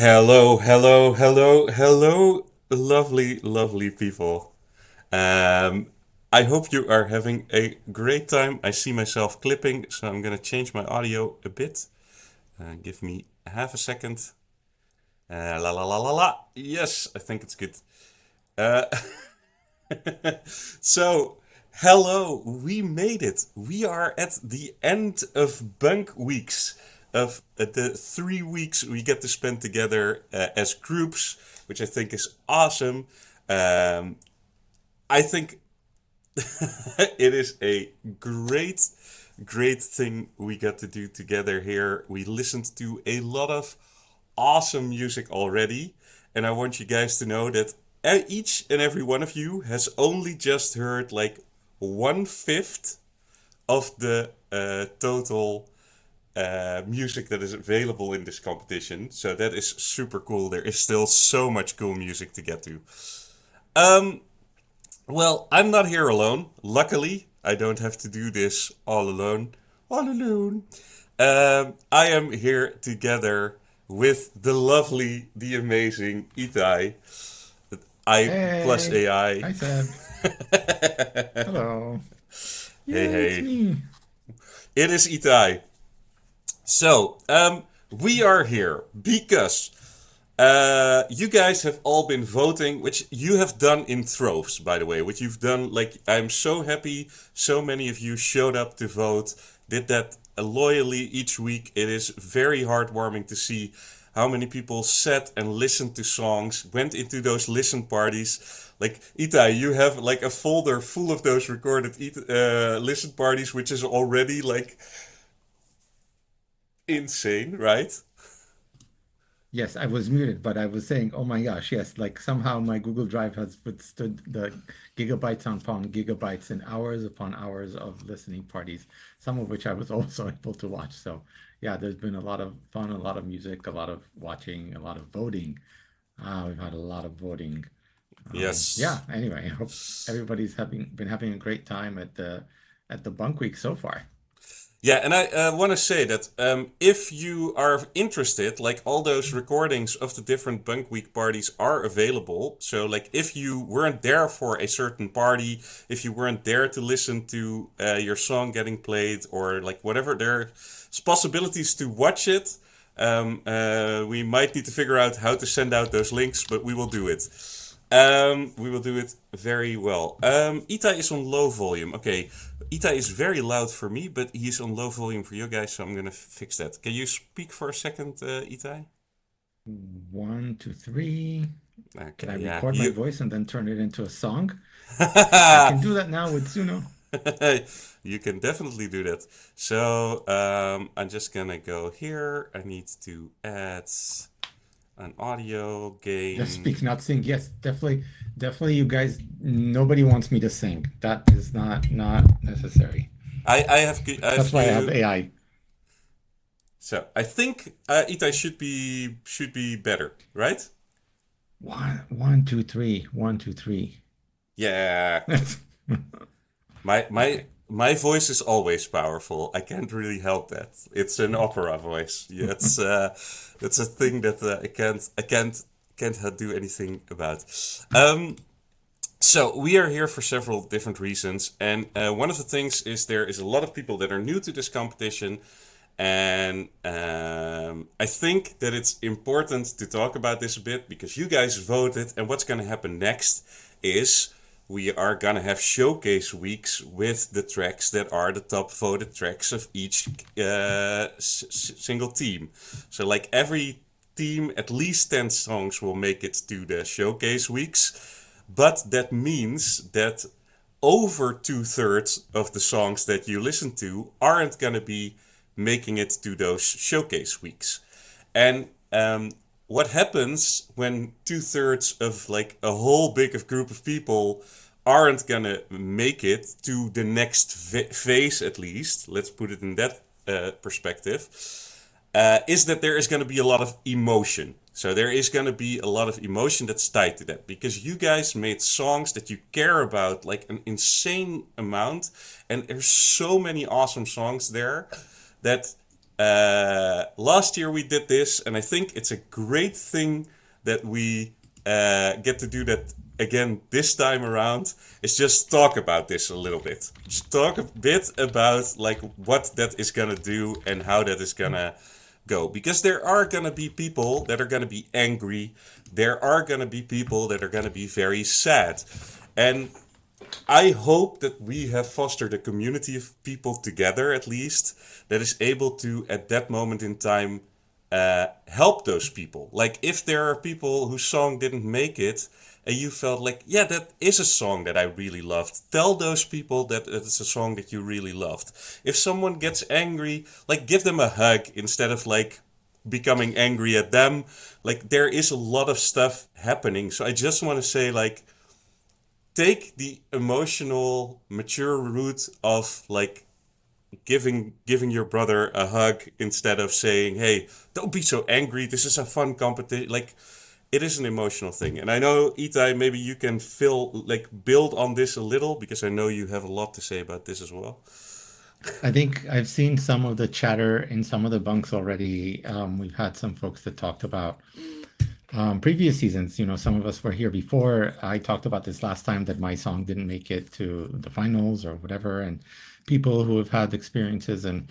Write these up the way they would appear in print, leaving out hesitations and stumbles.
Hello, hello, hello, hello, lovely, lovely people. Um, I hope you are having a great time. I see myself clipping, so I'm gonna change my audio a bit. Give me half a second. La la la la la. Yes, I think it's good. Uh, so, hello, we made it. We are at the end of Bunk Weeks, of the 3 weeks we get to spend together as groups, which I think is awesome. Um, I think it is a great, great thing we got to do together here. We listened to a lot of awesome music already, and I want you guys to know that each and every one of you has only just heard like 1/5 of the total music that is available in this competition. So that is super cool. There is still so much cool music to get to. Um, well, I'm not here alone. Luckily, I don't have to do this all alone. All alone. I am here together with the lovely, the amazing Itai. I plus Hey, AI. hi Seb. Hello. Hey, Yeah, it's hey. me. It is Itai. So, we are here because you guys have all been voting, which you have done in troves, by the way. Which you've done, like, I'm so happy so many of you showed up to vote, did that loyally each week. It is very heartwarming to see how many people sat and listened to songs, went into those listen parties. Like, Itai, you have like a folder full of those recorded listen parties, which is already like insane, right? Yes, I was muted, but I was saying, oh my gosh, yes, like somehow my Google Drive has withstood the gigabytes upon gigabytes and hours upon hours of listening parties, some of which I was also able to watch. So, yeah, there's been a lot of fun, a lot of music, a lot of watching, a lot of voting. We've had a lot of voting. Yeah, Yes. anyway, I hope everybody's been having a great time at the Bunk Week so far. Yeah, and I want to say that if you are interested, like all those recordings of the different Bunk Week parties are available. So, like, if you weren't there for a certain party, if you weren't there to listen to your song getting played, or like whatever, there's possibilities to watch it. We might need to figure out how to send out those links, but we will do it. We will do it very well. Ita is on low volume. Okay, Ita is very loud for me, but he's on low volume for you guys, so I'm gonna fix that. Can you speak for a second, Ita? One, two, three. Can I Okay, yeah, record my you. voice and then turn it into a song? I can do that now with Suno. You can definitely do that. So I'm just gonna go here. I need to add an audio Just gain. speak, not sing. Yes, definitely, definitely. You guys, nobody wants me to sing. That is not necessary. I have That's why I have you. AI. So I think Itai should be better, right? One, two, three. One, two, three. Yeah. That's My my okay. my voice is always powerful. I can't really help that. It's an opera voice. Yeah, that's a thing that I can't do anything about. Um, so we are here for several different reasons, and one of the things is there is a lot of people that are new to this competition, and I think that it's important to talk about this a bit because you guys voted, and what's going to happen next is we are going to have showcase weeks with the tracks that are the top voted tracks of each single team. So, like every team, at least 10 songs will make it to the showcase weeks. But that means that over 2/3 of the songs that you listen to aren't going to be making it to those showcase weeks. And what happens when 2/3 of like a whole big of group of people aren't gonna make it to the next phase, at least, let's put it in that perspective, is that there is going to be a lot of emotion. So there is going to be a lot of emotion that's tied to that because you guys made songs that you care about like an insane amount, and there's so many awesome songs there that last year we did this, and I think it's a great thing that we get to do that again this time around. Is just talk about this a little bit. Just talk a bit about like what that is gonna do and how that is gonna go. Because there are gonna be people that are gonna be angry. There are gonna be people that are gonna be very sad, and I hope that we have fostered a community of people together, at least, that is able to, at that moment in time, help those people. Like, if there are people whose song didn't make it, and you felt like, yeah, that is a song that I really loved, tell those people that it's a song that you really loved. If someone gets angry, like, give them a hug instead of, like, becoming angry at them. Like, there is a lot of stuff happening. So I just want to say, like, take the emotional mature route of like giving your brother a hug instead of saying, hey, don't be so angry, this is a fun competition. Like, it is an emotional thing. And I know, Itai, maybe you can build on this a little, because I know you have a lot to say about this as well. I think I've seen some of the chatter in some of the bunks already. We've had some folks that talked about previous seasons. Some of us were here before. I talked about this last time that my song didn't make it to the finals or whatever, and people who have had experiences in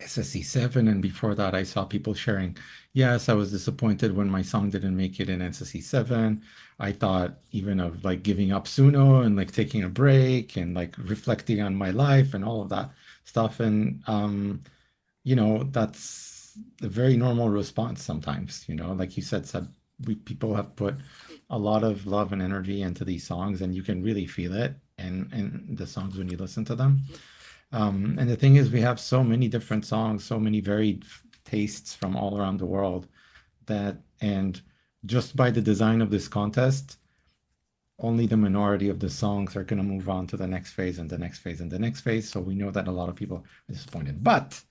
SSC7, and before that, I saw people sharing, yes, I was disappointed when my song didn't make it in SSC7. I thought even of like giving up Suno and like taking a break and like reflecting on my life and all of that stuff. And that's a very normal response sometimes. Like you said, people have put a lot of love and energy into these songs, and you can really feel it and the songs when you listen to them. And the thing is, we have so many different songs, so many varied tastes from all around the world and just by the design of this contest, only the minority of the songs are going to move on to the next phase and the next phase and the next phase. So we know that a lot of people are disappointed. But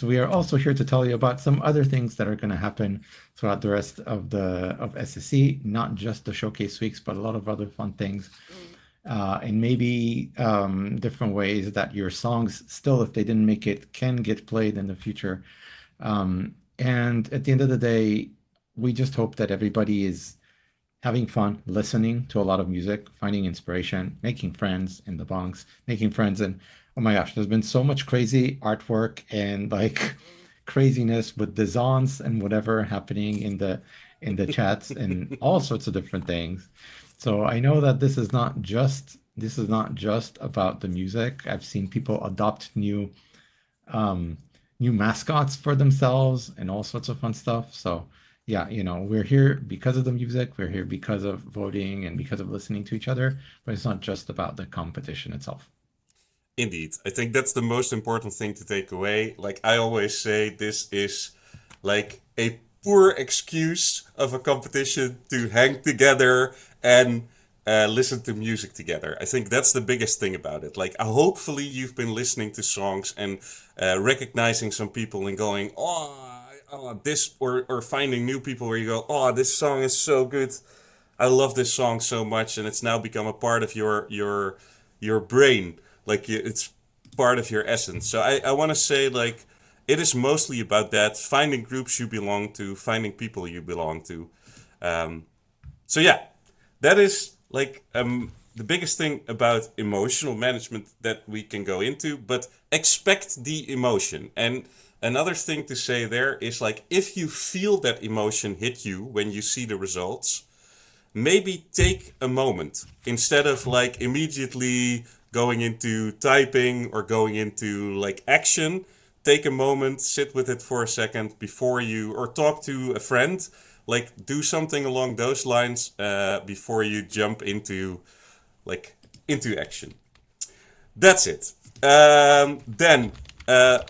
we are also here to tell you about some other things that are going to happen throughout the rest of SSC, not just the showcase weeks, but a lot of other fun things. And maybe different ways that your songs still, if they didn't make it, can get played in the future. And at the end of the day, we just hope that everybody is having fun, listening to a lot of music, finding inspiration, making friends in the bunks, making friends. And oh my gosh, there's been so much crazy artwork and like craziness with designs and whatever happening in the chats and all sorts of different things. So I know that this is not just about the music. I've seen people adopt new mascots for themselves and all sorts of fun stuff. So yeah, we're here because of the music, we're here because of voting and because of listening to each other, but it's not just about the competition itself. Indeed. I think that's the most important thing to take away. Like I always say, this is like a poor excuse of a competition to hang together and listen to music together. I think that's the biggest thing about it. Like, hopefully you've been listening to songs and recognizing some people and going, this, or finding new people where you go, oh, this song is so good. I love this song so much, and it's now become a part of your brain. Like, it's part of your essence. So I want to say, like, it is mostly about that, finding groups you belong to, finding people you belong to. So yeah, that is like the biggest thing about emotional management that we can go into, but expect the emotion. And another thing to say there is, like, if you feel that emotion hit you when you see the results, maybe take a moment instead of like immediately going into typing or going into like action. Take a moment, sit with it for a second before you, or talk to a friend, like do something along those lines before you jump into action. That's it. Then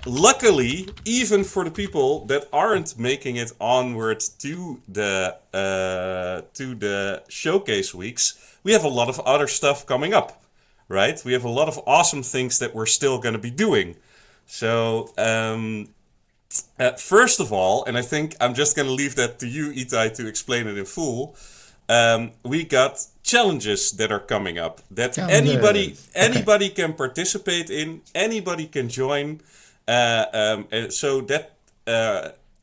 luckily, even for the people that aren't making it onward to the showcase weeks, we have a lot of other stuff coming up, right? We have a lot of awesome things that we're still going to be doing. So first of all, and I think I'm just going to leave that to you, Itai, to explain it in full. We got challenges that are coming up that Challenges. Okay. anybody can participate in, anybody can join. And so that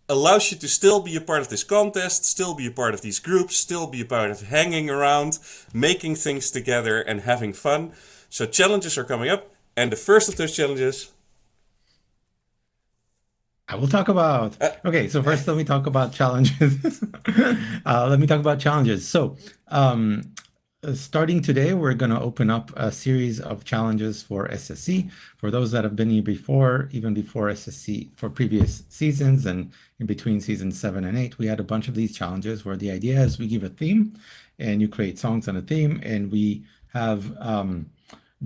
allows you to still be a part of this contest, still be a part of these groups, still be a part of hanging around, making things together, and having fun. So challenges are coming up, and the first of those challenges. I will talk about. Uh, Okay, so first let me talk about challenges. Let me talk about challenges. Um, Starting today, we're going to open up a series of challenges for SSC. For those that have been here before, even before SSC, for previous seasons and in between seasons 7 and 8, we had a bunch of these challenges where the idea is we give a theme and you create songs on a theme, and we have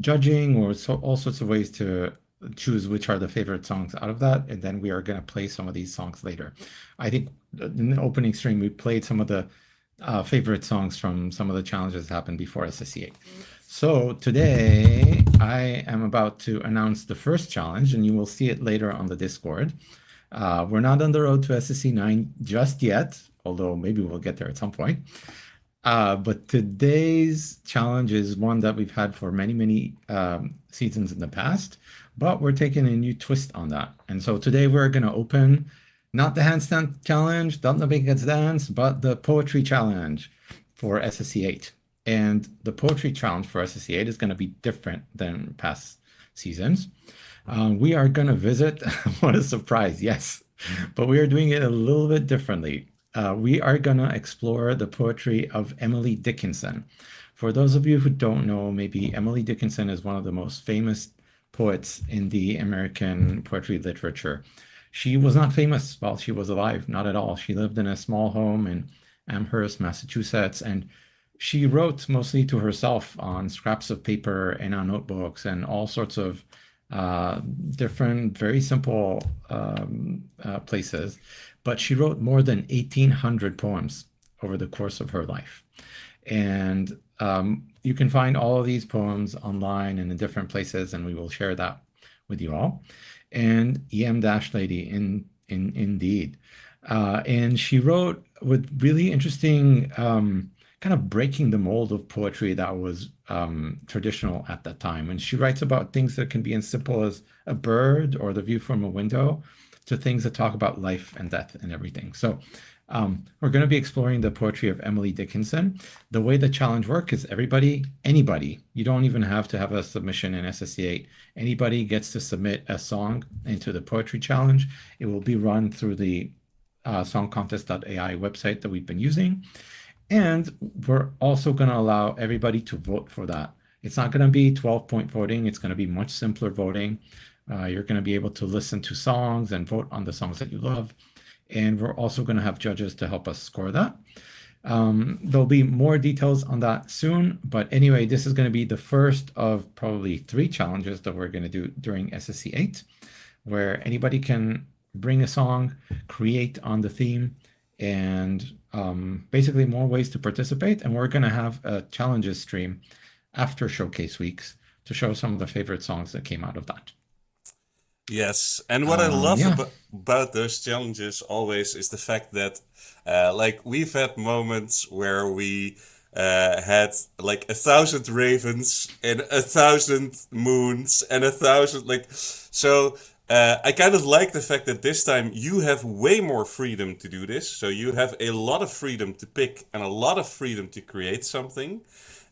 judging or all sorts of ways to choose which are the favorite songs out of that, and then we are going to play some of these songs later. I think in the opening stream we played some of the favorite songs from some of the challenges that happened before SSC8. So today I am about to announce the first challenge, and you will see it later on the Discord. We're not on the road to SSC9 just yet, although maybe we'll get there at some point. But today's challenge is one that we've had for many, many seasons in the past, but we're taking a new twist on that. And so today we're going to open not the handstand challenge, not the big kids dance, but the poetry challenge for SSC8. And the poetry challenge for SSC8 is going to be different than past seasons. We are going to visit, what a surprise, yes, but we are doing it a little bit differently. We are going to explore the poetry of Emily Dickinson. For those of you who don't know, maybe Emily Dickinson is one of the most famous poets in the American poetry literature. She was not famous while she was alive, not at all. She lived in a small home in Amherst, Massachusetts, and she wrote mostly to herself on scraps of paper and on notebooks and all sorts of different, very simple places. But she wrote more than 1,800 poems over the course of her life. And you can find all of these poems online and in different places, and we will share that with you all. And EM Dash Lady, indeed. And she wrote with really interesting, kind of breaking the mold of poetry that was traditional at that time. And she writes about things that can be as simple as a bird or the view from a window to things that talk about life and death and everything. So we're going to be exploring the poetry of Emily Dickinson. The way the challenge works is anybody, you don't even have to have a submission in SSC8. Anybody gets to submit a song into the poetry challenge. It will be run through the songcontest.ai website that we've been using. And we're also going to allow everybody to vote for that. It's not going to be 12-point voting. It's going to be much simpler voting. You're going to be able to listen to songs and vote on the songs that you love. And we're also going to have judges to help us score that. There'll be more details on that soon. But anyway, this is going to be the first of probably 3 challenges that we're going to do during SSC8, where anybody can bring a song, create on the theme, and basically more ways to participate. And we're going to have a challenges stream after showcase weeks to show some of the favorite songs that came out of that. Yes, and what I love Yeah. about those challenges always is the fact that, like, we've had moments where we had like 1,000 ravens and 1,000 moons and 1,000 like, so I kind of like the fact that this time you have way more freedom to do this. So you have a lot of freedom to pick and a lot of freedom to create something,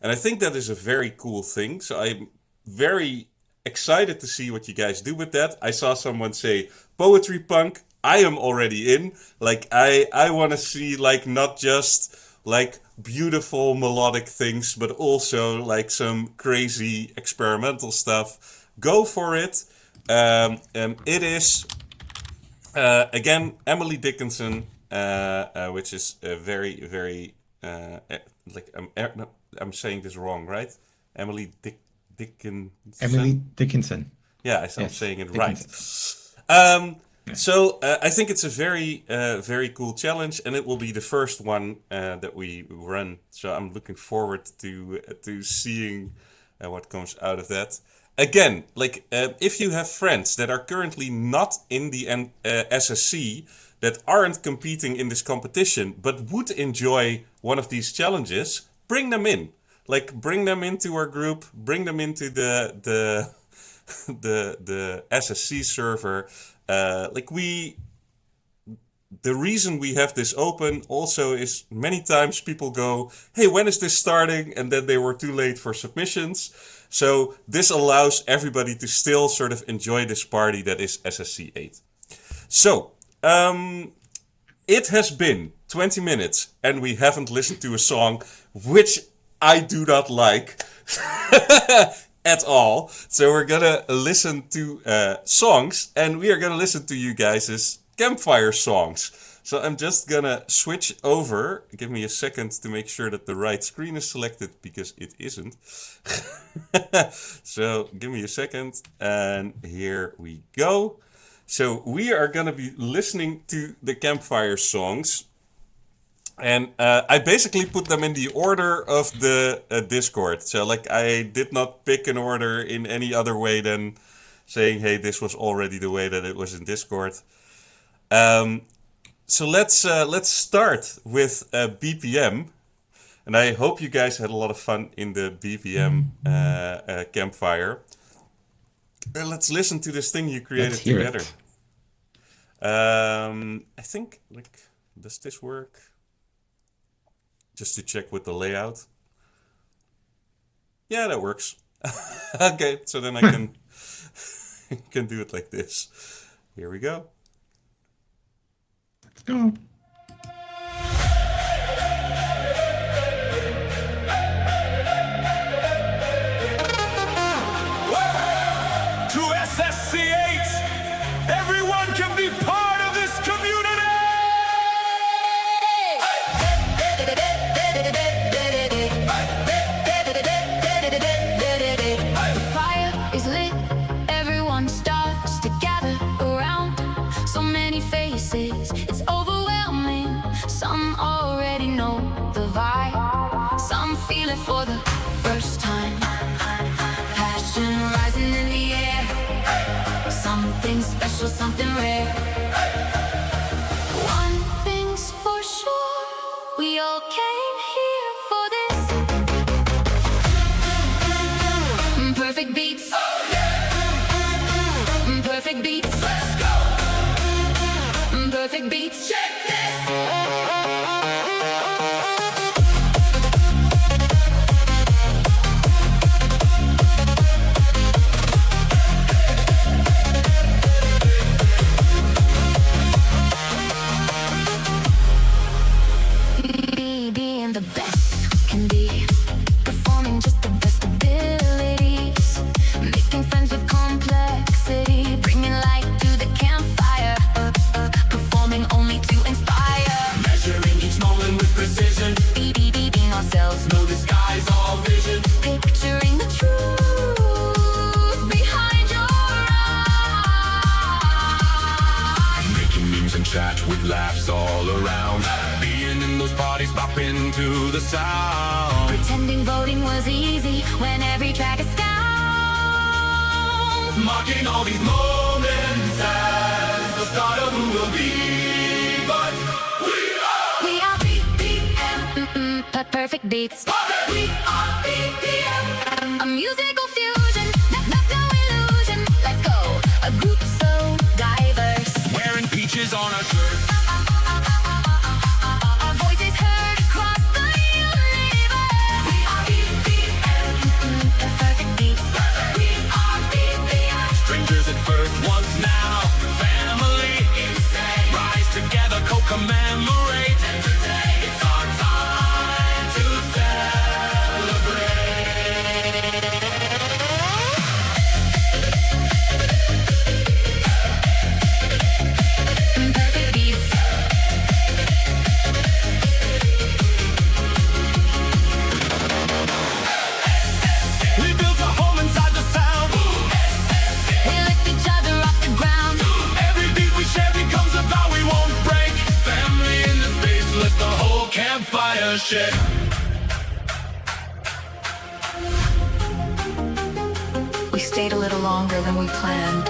and I think that is a very cool thing. So I'm very excited to see what you guys do with that. I saw someone say poetry punk. I am already in. Like I want to see like not just like beautiful melodic things, but also like some crazy experimental stuff. Go for it. It is again Emily Dickinson, which is a very like no, I'm saying this wrong, right? Emily Dickinson. Emily Dickinson. Yeah, I'm Yes, saying it right. Dickinson. Yeah. So I think it's a very cool challenge, and it will be the first one that we run. So I'm looking forward to seeing what comes out of that. Again, like if you have friends that are currently not in the SSC that aren't competing in this competition but would enjoy one of these challenges, bring them in. Like bring them into our group, bring them into the SSC server. The reason we have this open also is many times people go, hey, when is this starting? And then they were too late for submissions. So this allows everybody to still sort of enjoy this party that is SSC8. So, it has been 20 minutes and we haven't listened to a song, which I do not like at all. So we're gonna listen to songs, and we are gonna listen to you guys' campfire songs. So I'm just gonna switch over. Give me a second to make sure that the right screen is selected, because it isn't. So give me a second, and here we go. So we are gonna be listening to the campfire songs. And I basically put them in the order of the Discord. So like, I did not pick an order in any other way than saying, hey, this was already the way that it was in Discord. So let's start with BPM. And I hope you guys had a lot of fun in the BPM campfire. Let's listen to this thing you created together. I think, like, does this work? Just to check with the layout. Yeah, that works. Okay, so then I can do it like this. Here we go. Let's go. To SSC8, everyone can be part of this community. The fire is lit, everyone starts to gather around. So many faces, it's overwhelming. Some already know the vibe, some feel it for the first time. Passion rising in the air, something special, something rare. One thing's for sure, we all came here for this. Perfect beats. Perfect beats. Let's go. Perfect beats. Check being the best can be, performing just the best abilities, making friends with complexity, bringing light to the campfire, performing only to inspire, Measuring each moment with precision, being ourselves, no disguise, all vision. picturing the truth behind your eyes. Making memes and chat with laughs all around. Being in those parties, bopping to the sound. Pretending voting was easy when every track is down. Marking all these moments as the start of who will be. But We are BPM, perfect beats. we are BPM. A musical fusion, no illusion. Let's go, a group so diverse. Wearing peaches on our shirt. Our voices heard across the universe. We are BPM. Perfect beats. We are BPM. Strangers at first, once now. Family. Insane. Rise together, co-commemorate. It's our time to celebrate. Perfect beats. We built a home inside the sound. We lift each other off the ground. Every beat we share becomes a vow we won't break. Family in the space, let the whole campfire shake. We stayed a little longer than we planned.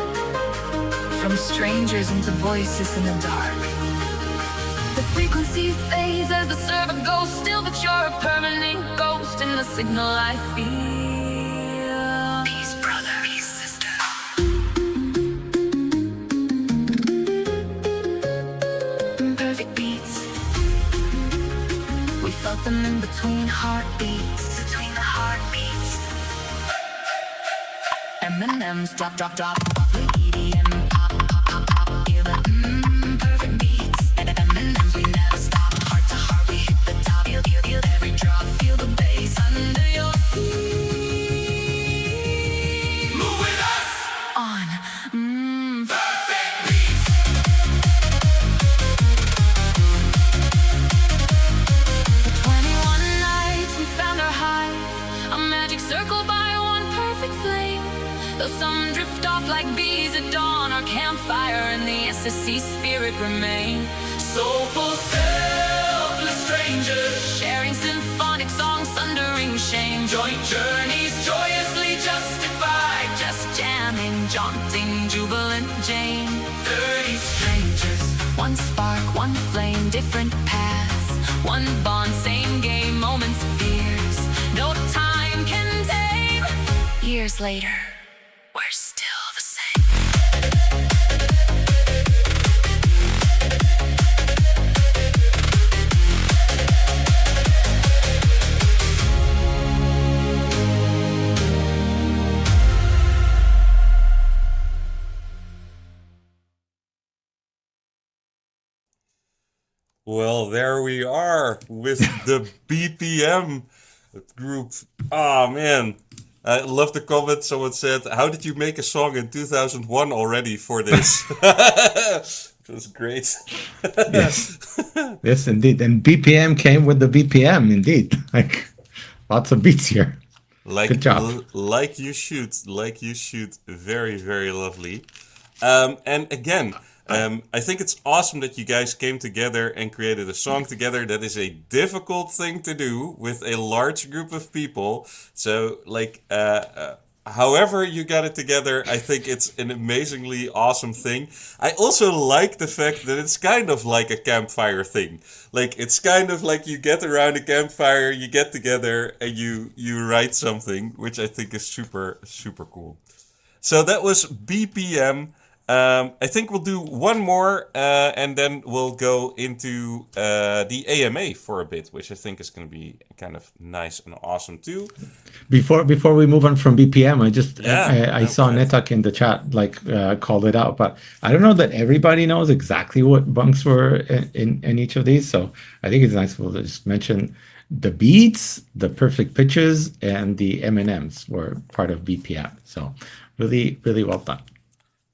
From strangers into voices in the dark. The frequency fades as the server goes still, but you're a permanent ghost in the signal I feel. Peace, brother. Peace, sister. rhythm in between heartbeats. Between the heartbeats. M&M's drop, drop, drop. The EDM pop, pop, pop, pop. Feel the perfect beats. M&M's, we never stop. Heart to heart, we hit the top. Feel every drop. Feel the bass under your feet. Move with us. On. Perfect beats. For 21 nights we found our hive, a magic circle by one perfect flame. Though some drift off like bees at dawn, our campfire and the SSC spirit remain. Soulful, selfless strangers, Sharing symphonic songs, sundering shame. joint journeys joyously justified. Just jamming, jaunting, jubilant Jane. 30 strangers, One spark, one flame, different paths. One bond, same game, moments fierce. No time can tame. Years later, we're still the same. Well, there we are with the BPM group. Oh man, I love the comment. Someone said, "How did you make a song in 2001 already for this?" It was great. Yes. Yes, indeed. And BPM came with the BPM, indeed. Like lots of beats here. Good job. Like you should, very, very lovely. And again, I think it's awesome that you guys came together and created a song together. That is a difficult thing to do with a large group of people. So, like, however you got it together, I think it's an amazingly awesome thing. I also like the fact that it's kind of like a campfire thing. Like, it's kind of like you get around a campfire, you get together, and you write something, which I think is super, super cool. So that was BPM. I think we'll do one more, and then we'll go into the AMA for a bit, which I think is going to be kind of nice and awesome too. Before we move on from BPM, I saw okay. Netak in the chat called it out, but I don't know that everybody knows exactly what bunks were in each of these. So I think it's nice we'll just mention the beats, the perfect pitches, and the M&Ms were part of BPM. So really, really well done.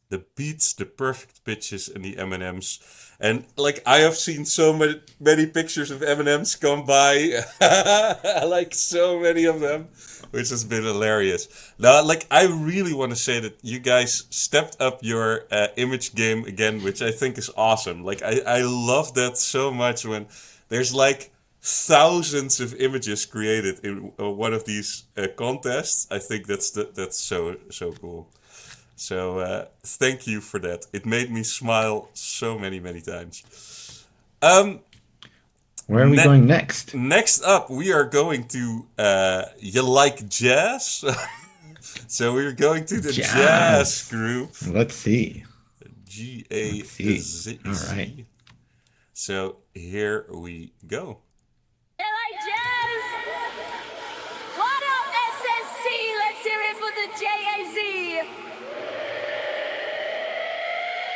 The beats, the perfect pitches, and the M&Ms. And like I have seen so many pictures of M&Ms come by, like so many of them, which has been hilarious. Now, like I really want to say that you guys stepped up your image game again, which I think is awesome. Like I love that so much when there's like thousands of images created in one of these contests. I think that's so cool. So thank you for that. It made me smile so many times. Where are we going next? Next up, we are going to You Like Jazz? So we're going to the jazz group. Let's see. G-A-Z-Z. All right. So here we go. You like jazz? What up, SSC? Let's hear it for the JAZ.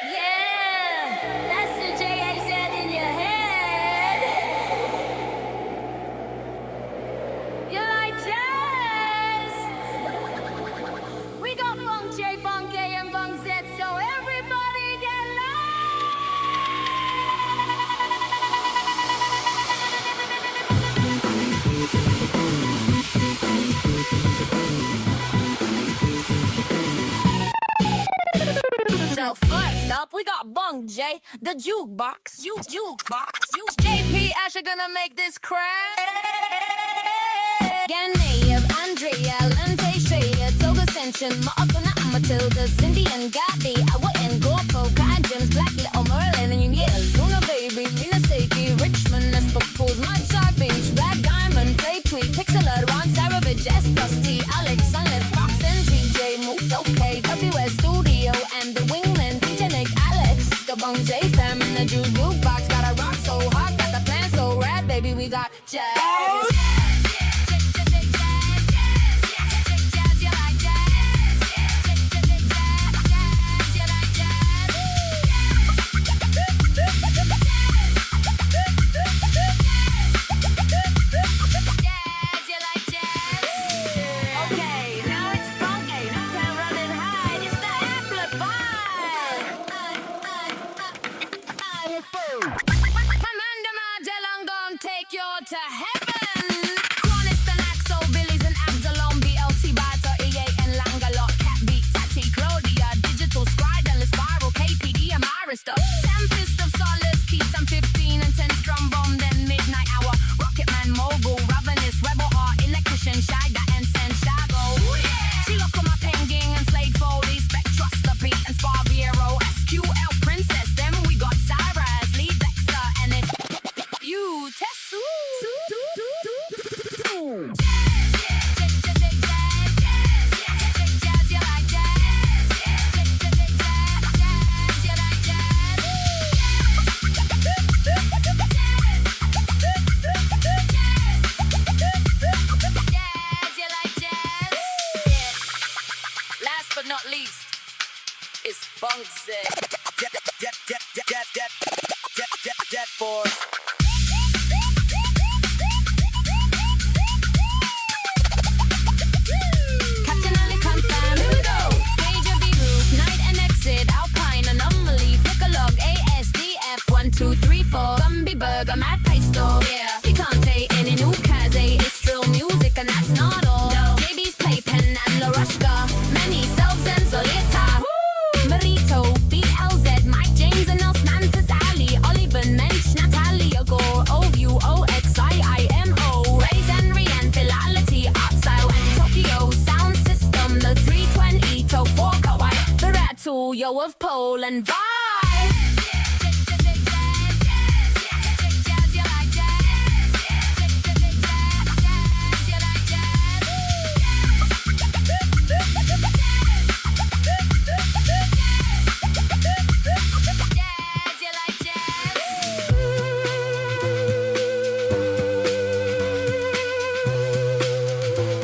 Yeah, that's the JAZ in your head. You like jazz? We got Bunk J, Bunk A, and Bunk Z, so everybody get So first up, we got Bunk J, the jukebox. JP Asher gonna make this crack. Ganave, Andrea, Lente, Shea, Toga, Ascension, Ma'akana, Matilda, Cindy, and Gabby. I wouldn't go for Kai Gems, Black Little Merlin, and yeah, Luna Baby, Mina Seiki, Richmond, Espo Pools, Mud Star Beach, Black Diamond, Play Tweet, Pixelad, Ron Savage, S plus T, Alex, Sunlit, Fox, and TJ, Moves OK, WS Studio, and the Wingman, DJ Nick, Alex, the Bunk J fam, and the Juke Box, got a rock so hot, got the plan so rad, baby, we got jazz. Jet Force. Captain Ali confirm, here we go. Major B route, night and exit, Alpine anomaly, Flickalog, ASDF, 1, 2, 3, 4, Gumby Burger, Mad Pesto, yeah. You can't take any new Kaze, it's drill music and that's not all. No. JB's Playpen and Larushka, many selves and Zolita. Marito, BLZ, Mike James and Els Mantis Ali, Oliver Mensch, Natalia Gore, OVU, OXIIMO, Raise and Rian, Philality, Artstyle and Tokyo, Sound System, the 320, To 4 Kawaii, the Rat Tool, Yo of Pole and Vibe.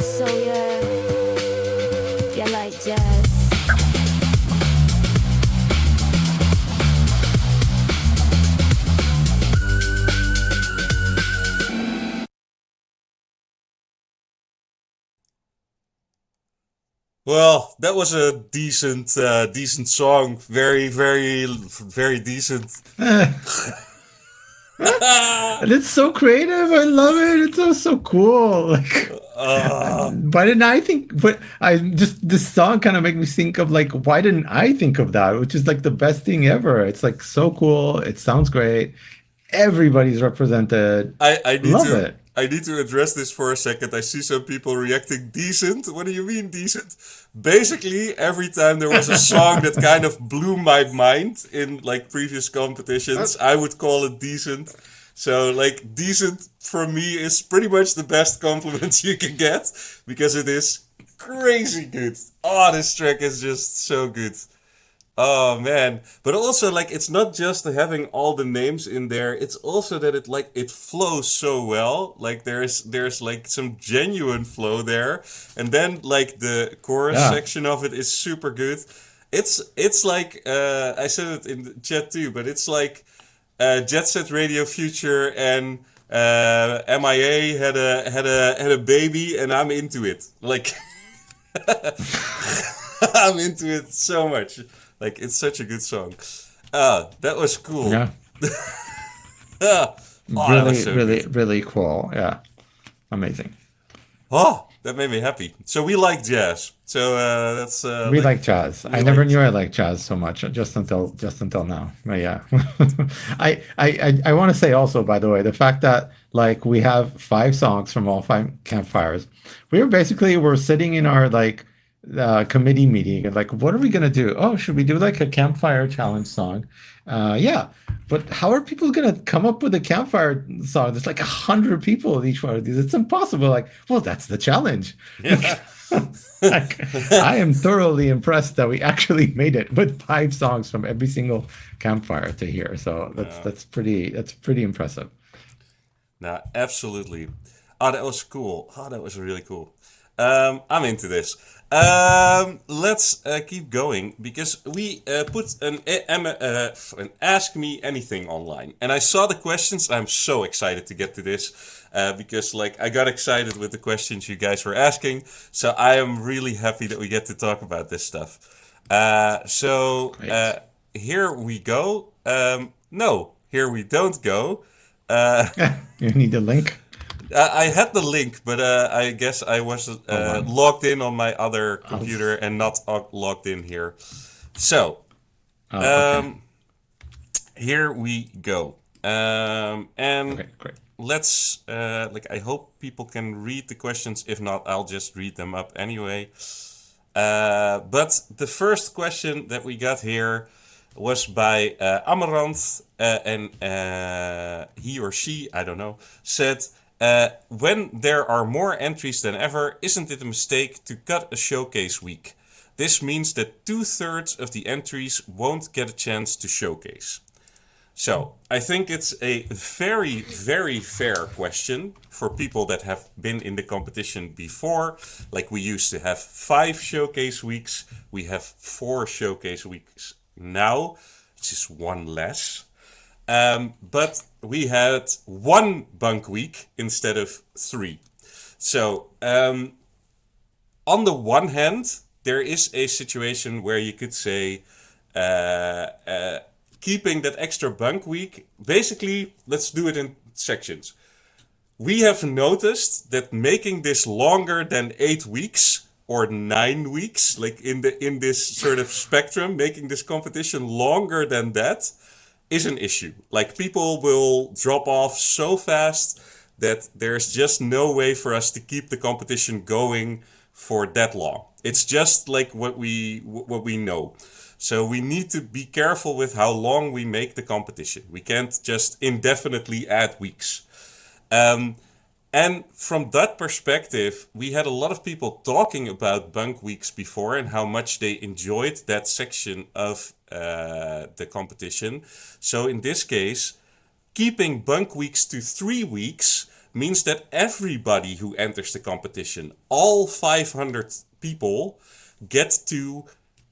So yeah, you like jazz. Well, that was a decent song. Very, very, very decent. And it's so creative. I love it. It's so cool. Like, why didn't I think? But I just this song kind of make me think of like, why didn't I think of that? Which is like the best thing ever. It's like so cool. It sounds great. Everybody's represented. I need Love to it. I need to address this for a second. I see some people reacting decent. What do you mean decent? Basically, every time there was a song that kind of blew my mind in like previous competitions, I would call it decent. So like decent for me is pretty much the best compliment you can get because it is crazy good. Oh, this track is just so good. Oh man. But also like it's not just having all the names in there, it's also that it flows so well. Like there's like some genuine flow there. And then like the chorus Yeah. section of it is super good. It's like I said it in the chat too, but it's like Jet Set Radio Future and MIA had a baby and I'm into it. Like I'm into it so much. Like, it's such a good song. That was cool. Yeah. That Really, was so really, good. really cool. Yeah. Amazing. Oh, that made me happy. So we like jazz. So that's We like jazz. I never like knew I liked jazz so much just until now. But yeah. I want to say also, by the way, the fact that like we have 5 songs from all 5 campfires. We're sitting in our like committee meeting and like, what are we gonna do? Oh, should we do like a campfire challenge song? Yeah. But how are people gonna come up with a campfire song? There's like 100 people in each one of these. It's impossible. Like, well, that's the challenge. yeah. Like, I am thoroughly impressed that we actually made it with 5 songs from every single campfire to hear. So that's pretty impressive. No, absolutely. Oh, that was cool. Oh, that was really cool. I'm into this. Let's keep going because we put an Ask Me Anything online. And I saw the questions. I'm so excited to get to this because like I got excited with the questions you guys were asking. So I am really happy that we get to talk about this stuff. Great. Here we go. No, here we don't go. You need a link. I had the link, but I guess I was logged in on my other computer and not logged in here. So, Okay. here we go. And Okay, great. let's, I hope people can read the questions. If not, I'll just read them up anyway. But the first question that we got here was by Amaranth, and he or she, I don't know, said, when there are more entries than ever, isn't it a mistake to cut a showcase week? This means that 2/3 of the entries won't get a chance to showcase. So, I think it's a very, very fair question for people that have been in the competition before. Like we used to have 5 showcase weeks, we have 4 showcase weeks now, which is one less. But we had one bunk week instead of 3. So, on the one hand, there is a situation where you could say, keeping that extra bunk week, basically, let's do it in sections. We have noticed that making this longer than 8 weeks or 9 weeks, like in this sort of spectrum, making this competition longer than that is an issue. Like, people will drop off so fast that there's just no way for us to keep the competition going for that long. It's just like what we know. So we need to be careful with how long we make the competition. We can't just indefinitely add weeks. And from that perspective, we had a lot of people talking about bunk weeks before and how much they enjoyed that section of the competition. So in this case, keeping bunk weeks to 3 weeks means that everybody who enters the competition, all 500 people, get to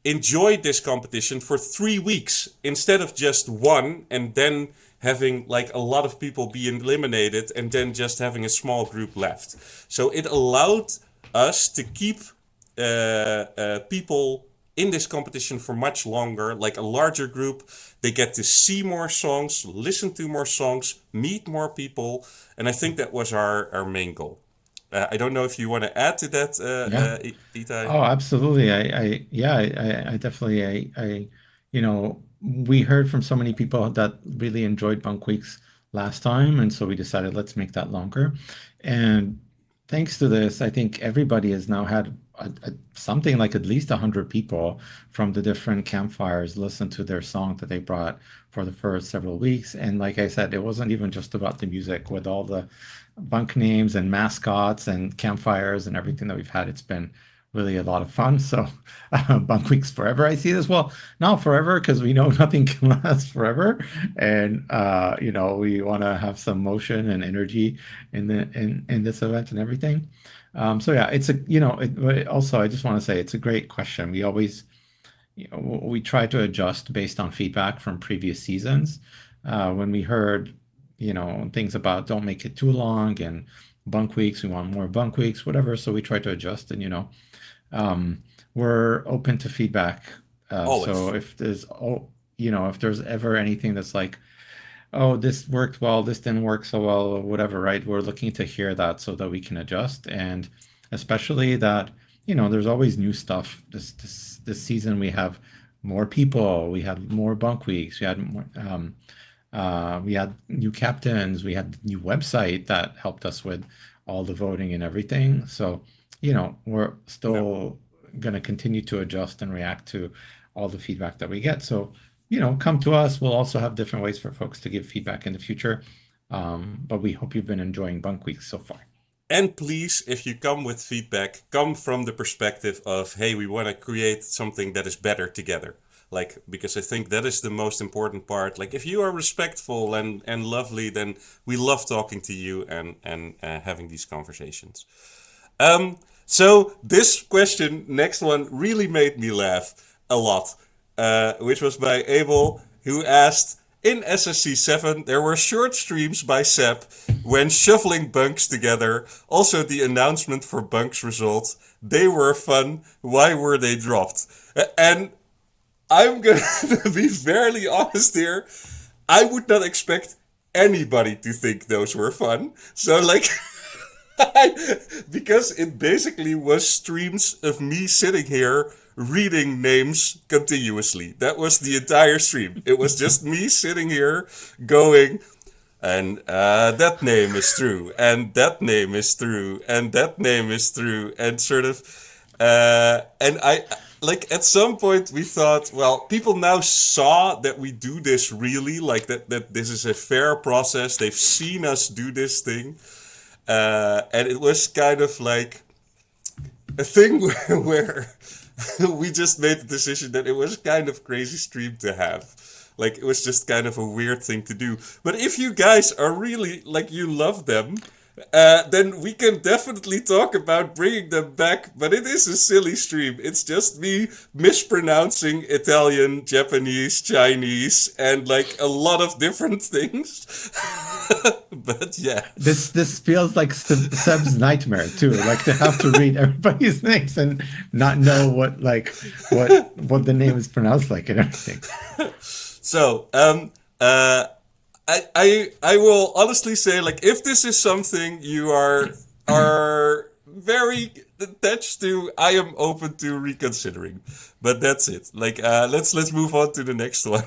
enjoy this competition for 3 weeks instead of just one, and then having like a lot of people be eliminated and then just having a small group left. So it allowed us to keep people in this competition for much longer, like a larger group. They get to see more songs, listen to more songs, meet more people, and I think that was our main goal. I don't know if you want to add to that, Itai. Oh, absolutely. I definitely, we heard from so many people that really enjoyed Bunk Weeks last time, and so we decided let's make that longer. And thanks to this, I think everybody has now had something like at least 100 people from the different campfires listen to their song that they brought for the first several weeks. And like I said, it wasn't even just about the music. With all the bunk names and mascots and campfires and everything that we've had, it's been really a lot of fun. So Bunk Weeks forever, I see it as well. Not forever, because we know nothing can last forever. And we want to have some motion and energy in this event and everything. So yeah, it's also, I just want to say it's a great question. We always, we try to adjust based on feedback from previous seasons. When we heard, things about don't make it too long and bunk weeks, we want more bunk weeks, whatever. So we try to adjust, and we're open to feedback. Always. So if there's ever anything that's like, oh, this worked well, this didn't work so well, or whatever, right? We're looking to hear that so that we can adjust. And especially that, there's always new stuff. This season we have more people, we had more bunk weeks, we had new captains, we had new website that helped us with all the voting and everything. So, we're still going to continue to adjust and react to all the feedback that we get. So, come to us. We'll also have different ways for folks to give feedback in the future. But we hope you've been enjoying Bunk Weeks so far. And please, if you come with feedback, come from the perspective of, hey, we want to create something that is better together. Like, because I think that is the most important part. Like, if you are respectful and lovely, then we love talking to you and having these conversations. So this question, next one, really made me laugh a lot, which was by Abel, who asked, in SSC7, there were short streams by Seb when shuffling bunks together. Also, the announcement for bunks results. They were fun. Why were they dropped? And I'm going to be fairly honest here. I would not expect anybody to think those were fun. So, like, because it basically was streams of me sitting here reading names continuously. That was the entire stream. It was just me sitting here going, and that name is true, and that name is true, and that name is true, and sort of, and I, like, at some point we thought, well, people now saw that we do this really, like that this is a fair process. They've seen us do this thing. And it was kind of like a thing where we just made the decision that it was kind of crazy stream to have. Like, it was just kind of a weird thing to do. But if you guys are really, like, you love them, then we can definitely talk about bringing them back. But it is a silly stream. It's just me mispronouncing Italian, Japanese, Chinese, and like a lot of different things. But yeah. This feels like Seb's nightmare too. Like to have to read everybody's names and not know what the name is pronounced like and everything. So, I will honestly say, like, if this is something you are very attached to, I am open to reconsidering. But that's it. Like, let's move on to the next one.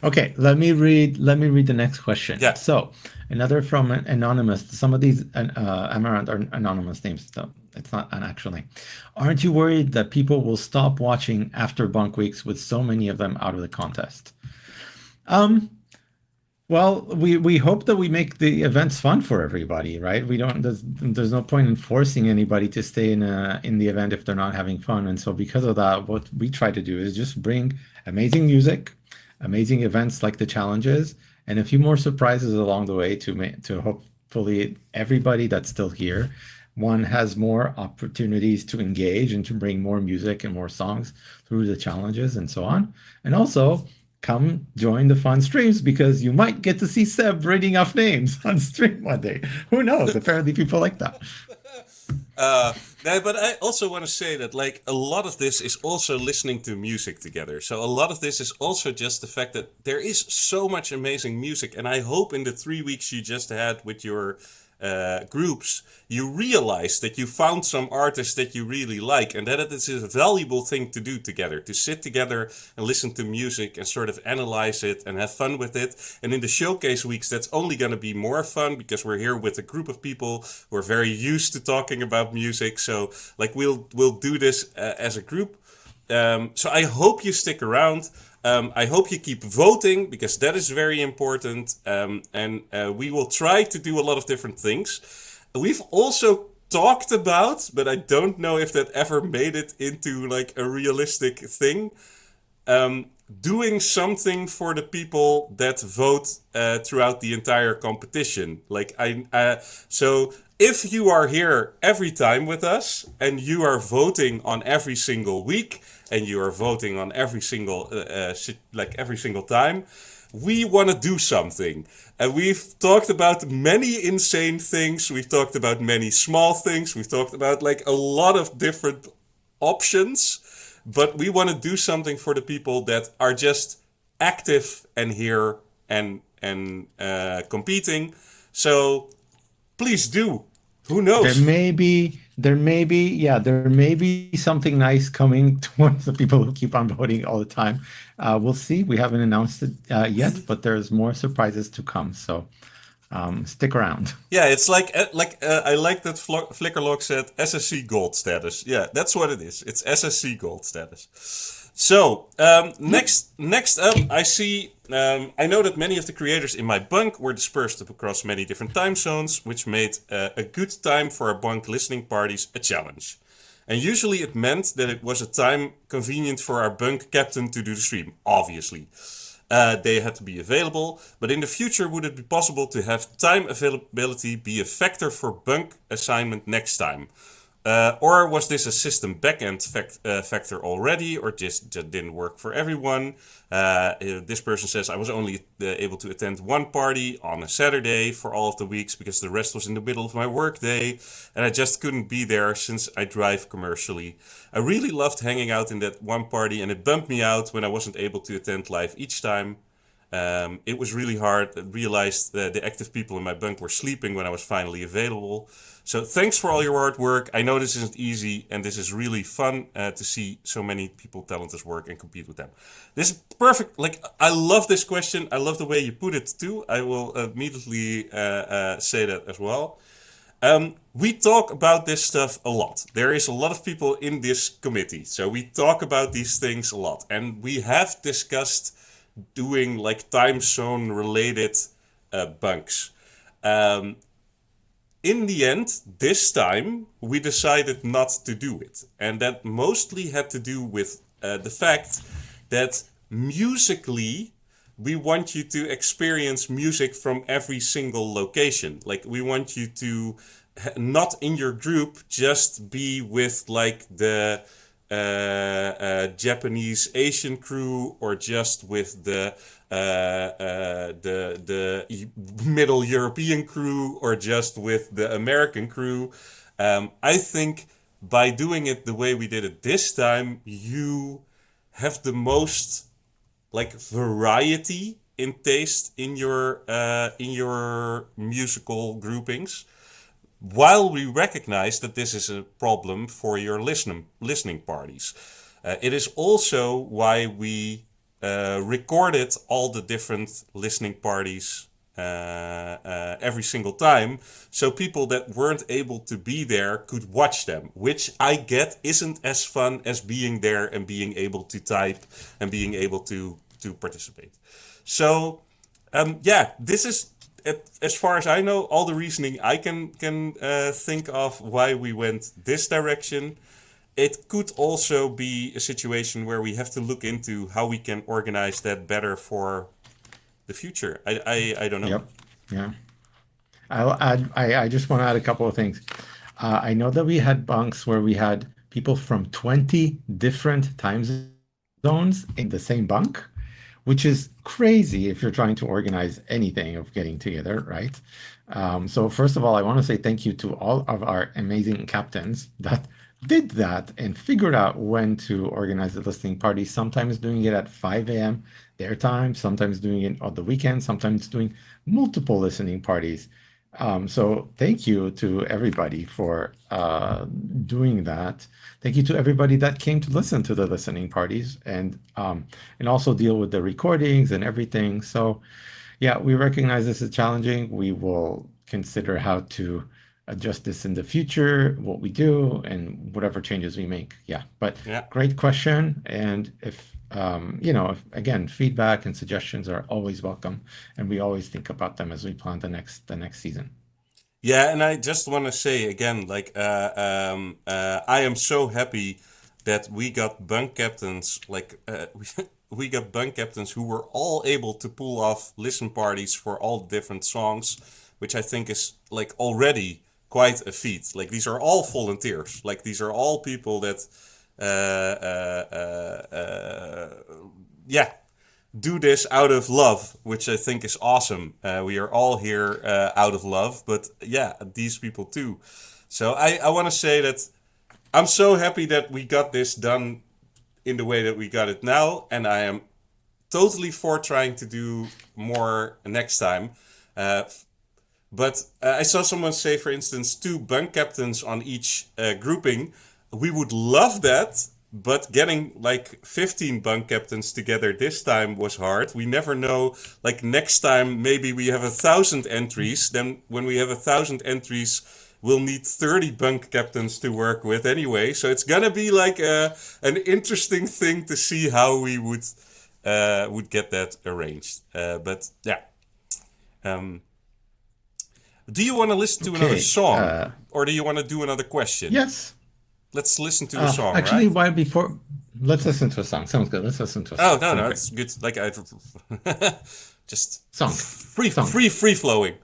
Okay, let me read the next question. Yeah. So another from an anonymous. Some of these Amaranth are anonymous names, though. It's not an actual name. Aren't you worried that people will stop watching after Bunk Weeks with so many of them out of the contest? Well, we hope that we make the events fun for everybody, right? We don't. There's no point in forcing anybody to stay in the event if they're not having fun. And so because of that, what we try to do is just bring amazing music, amazing events like the challenges, and a few more surprises along the way to hopefully everybody that's still here, one has more opportunities to engage and to bring more music and more songs through the challenges and so on. And also come join the fun streams because you might get to see Seb reading off names on stream one day. Who knows? Apparently people like that. No, but I also want to say that, like, a lot of this is also listening to music together. So a lot of this is also just the fact that there is so much amazing music. And I hope in the 3 weeks you just had with your groups, you realize that you found some artists that you really like, and that it is a valuable thing to do together, to sit together and listen to music and sort of analyze it and have fun with it. And in the showcase weeks, that's only going to be more fun because we're here with a group of people who are very used to talking about music. So like we'll do this as a group. So I hope you stick around. I hope you keep voting because that is very important. And we will try to do a lot of different things. We've also talked about, but I don't know if that ever made it into like a realistic thing, doing something for the people that vote throughout the entire competition. Like so if you are here every time with us and you are voting on every single week, and you are voting on every single every single time, we want to do something. And we've talked about many insane things. We've talked about many small things. We've talked about like a lot of different options. But we want to do something for the people that are just active and here and competing. So please do. Who knows? There may be something nice coming towards the people who keep on voting all the time. We'll see. We haven't announced it yet, but there's more surprises to come. So stick around. Yeah, it's like I like that Flickerlog said SSC Gold status. Yeah, that's what it is. It's SSC Gold status. So next up, I see. I know that many of the creators in my bunk were dispersed across many different time zones, which made a good time for our bunk listening parties a challenge. And usually it meant that it was a time convenient for our bunk captain to do the stream. Obviously, they had to be available. But in the future, would it be possible to have time availability be a factor for bunk assignment next time? Or was this a system backend factor already, or just didn't work for everyone? This person says, I was only able to attend one party on a Saturday for all of the weeks because the rest was in the middle of my work day, and I just couldn't be there since I drive commercially. I really loved hanging out in that one party, and it bummed me out when I wasn't able to attend live each time. It was really hard. I realized the active people in my bunk were sleeping when I was finally available. So thanks for all your hard work. I know this isn't easy, and this is really fun to see so many people talented work and compete with them. This is perfect. Like, I love this question. I love the way you put it too. I will immediately say that as well. We talk about this stuff a lot. There is a lot of people in this committee, so we talk about these things a lot. And we have discussed doing like time zone related bunks. In the end, this time, we decided not to do it. And that mostly had to do with the fact that musically, we want you to experience music from every single location. Like, we want you to not in your group just be with like the Japanese Asian crew, or just with the Middle European crew, or just with the American crew. I think by doing it the way we did it this time, you have the most like variety in taste in your musical groupings, while we recognize that this is a problem for your listening parties. It is also why we recorded all the different listening parties every single time, so people that weren't able to be there could watch them, which I get isn't as fun as being there and being able to type and being able to participate. So this is, as far as I know, all the reasoning I can think of why we went this direction. It could also be a situation where we have to look into how we can organize that better for the future. I don't know. Yep. Yeah. I'll add. I just want to add a couple of things. I know that we had bunks where we had people from 20 different time zones in the same bunk, which is crazy if you're trying to organize anything of getting together, right? So first of all, I want to say thank you to all of our amazing captains that did that and figured out when to organize the listening party, sometimes doing it at 5 a.m. their time, sometimes doing it on the weekend, sometimes doing multiple listening parties. So thank you to everybody for doing that. Thank you to everybody that came to listen to the listening parties and also deal with the recordings and everything. So yeah, we recognize this is challenging. We will consider how to adjust this in the future, what we do, and whatever changes we make. Yeah, but great question. And if again, feedback and suggestions are always welcome, and we always think about them as we plan the next season. Yeah, and I just want to say again, like, I am so happy that we got bunk captains, like, we got bunk captains who were all able to pull off listen parties for all different songs, which I think is, like, already quite a feat. Like, these are all volunteers. Like, these are all people that, do this out of love, which I think is awesome. We are all here out of love, but yeah, these people too. So I want to say that I'm so happy that we got this done in the way that we got it now, and I am totally for trying to do more next time. But I saw someone say, for instance, 2 bunk captains on each grouping. We would love that, but getting like 15 bunk captains together this time was hard. We never know, like next time maybe we have 1,000 entries. Then when we have 1,000 entries, we'll need 30 bunk captains to work with anyway. So it's gonna be like an interesting thing to see how we would get that arranged. But yeah. Do you want to listen to another song, or do you want to do another question? Yes. Let's listen to a song. Actually, right? Let's listen to a song. Sounds good. Let's listen to a song. Oh no, it's good. Like I just song. Free flowing.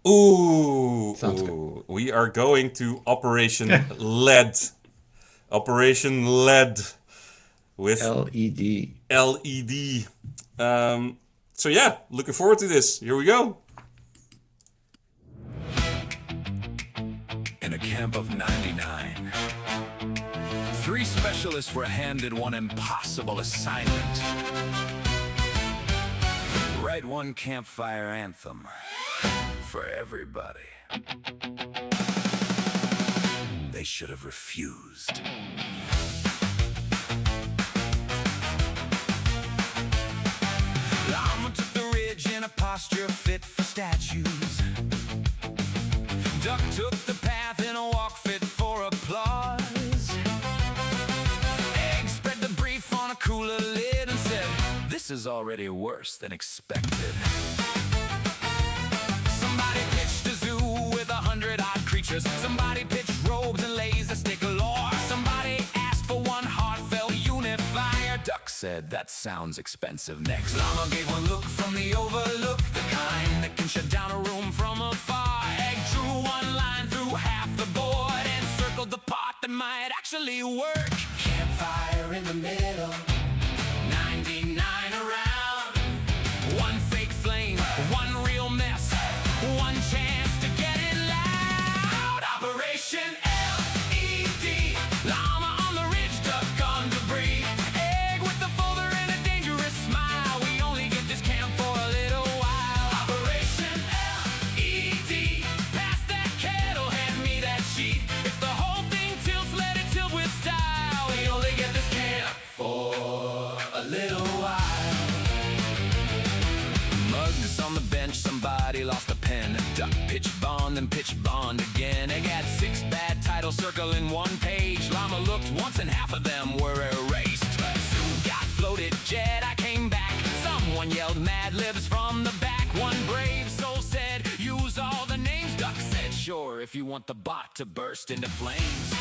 Ooh, Sounds good. We are going to Operation LED. Operation LED with LED. LED. So yeah, looking forward to this. Here we go. In a camp of 99, 3 specialists were handed one impossible assignment. Write one campfire anthem for everybody. They should have refused. Llama took the ridge in a posture fit for statues. Duck took the path in a walk fit for applause. Egg spread the brief on a cooler lid and said, "This is already worse than expected." Somebody pitched a zoo with 100-odd creatures. Somebody pitched robes and laser stick lore. Somebody asked for one heartfelt unifier. Duck said, that sounds expensive. Next, Llama gave one look from the overlook, the kind that can shut down a room from afar. Egg drew one line through half the board and circled the part that might actually work. Campfire in the middle, 99 around. One fake flame, one real mess, one chance to get it loud. Operation LED, llama on the ridge, duck on debris. Egg with the folder and a dangerous smile. We only get this camp for a little while. Operation LED, pass that kettle, hand me that sheet. If the whole thing tilts, let it tilt with style. We only get this camp for a little while. Mugs on the bench, somebody lost a pen. Duck pitch bond and pitch bond again. Egg had 6 bad titles circling one page. Llama looked once and half of them were erased. Soon got floated, Jedi came back. Someone yelled Mad Libs from the back. One brave soul said, use all the names. Duck said, sure, if you want the bot to burst into flames.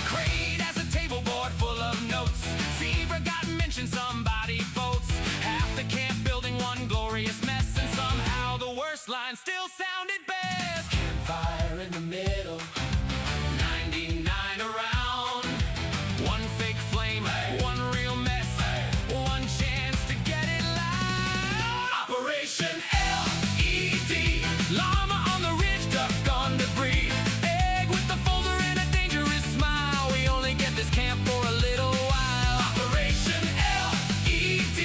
Crate has a table board full of notes. Zebra got mentioned, somebody votes. Half the camp building one glorious mess, and somehow the worst line still sounded best. Campfire in the middle, 99 around. One fake flame, one real mess, one chance to get it loud. Operation LED, llama on the ridge, duck on debris. Egg with the folder and a dangerous smile. We only get this camp for a little while. Operation LED,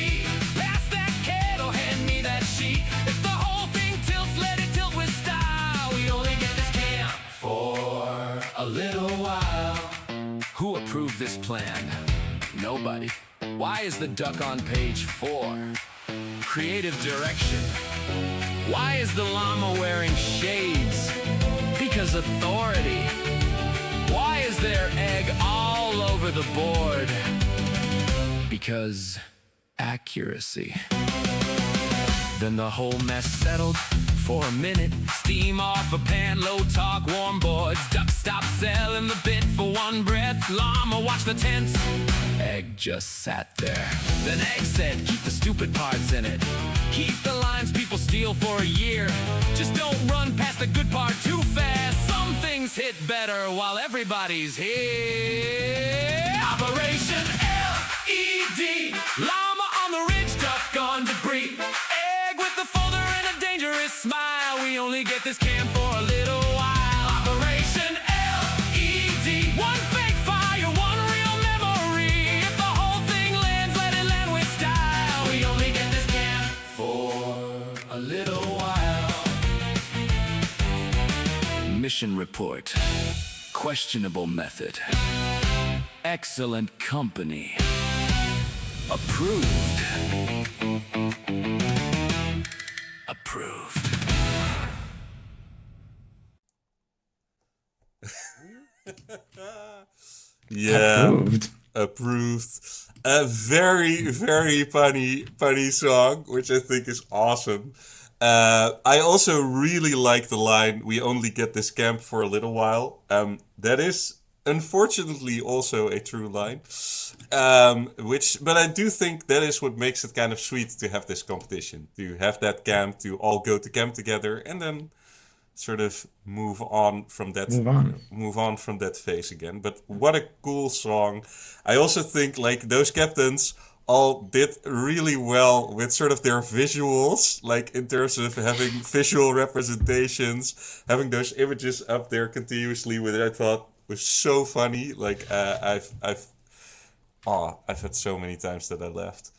pass that kettle, hand me that sheet. If the whole thing tilts, let it tilt with style. We only get this camp for a little while. Who approved this plan? Nobody. Why is the duck on page 4? Creative direction. Why is the llama wearing shades? Because authority. Why is there egg all over the board? Because accuracy. Then the whole mess settled for a minute. Steam off a pan, low talk, warm boards. Duck stopped selling the bit for one breath. Llama watched the tents. Egg just sat there. Then Egg said, keep the stupid parts in it. Keep the lines people steal for a year. Just don't run past the good part too fast. Some things hit better while everybody's here. Operation LED, llama on the ridge, duck on debris. Egg with the folder and a dangerous smile. We only get this camp for a little while. Operation LED, one fake fire, one real memory. If the whole thing lands, let it land with style. We only get this camp for a little while. Mission report. Questionable method. Excellent company. Approved. Approved. Yeah, Approved. approved. A very, very funny song, which I think is awesome. I also really like the line, we only get this camp for a little while. That is unfortunately also a true line. But I do think that is what makes it kind of sweet to have this competition, to have that camp, to all go to camp together, and then sort of move on from that phase again. But what a cool song. I also think like those captains all did really well with sort of their visuals, like in terms of having visual representations, having those images up there continuously, which I thought was so funny. Like I've had so many times that I laughed.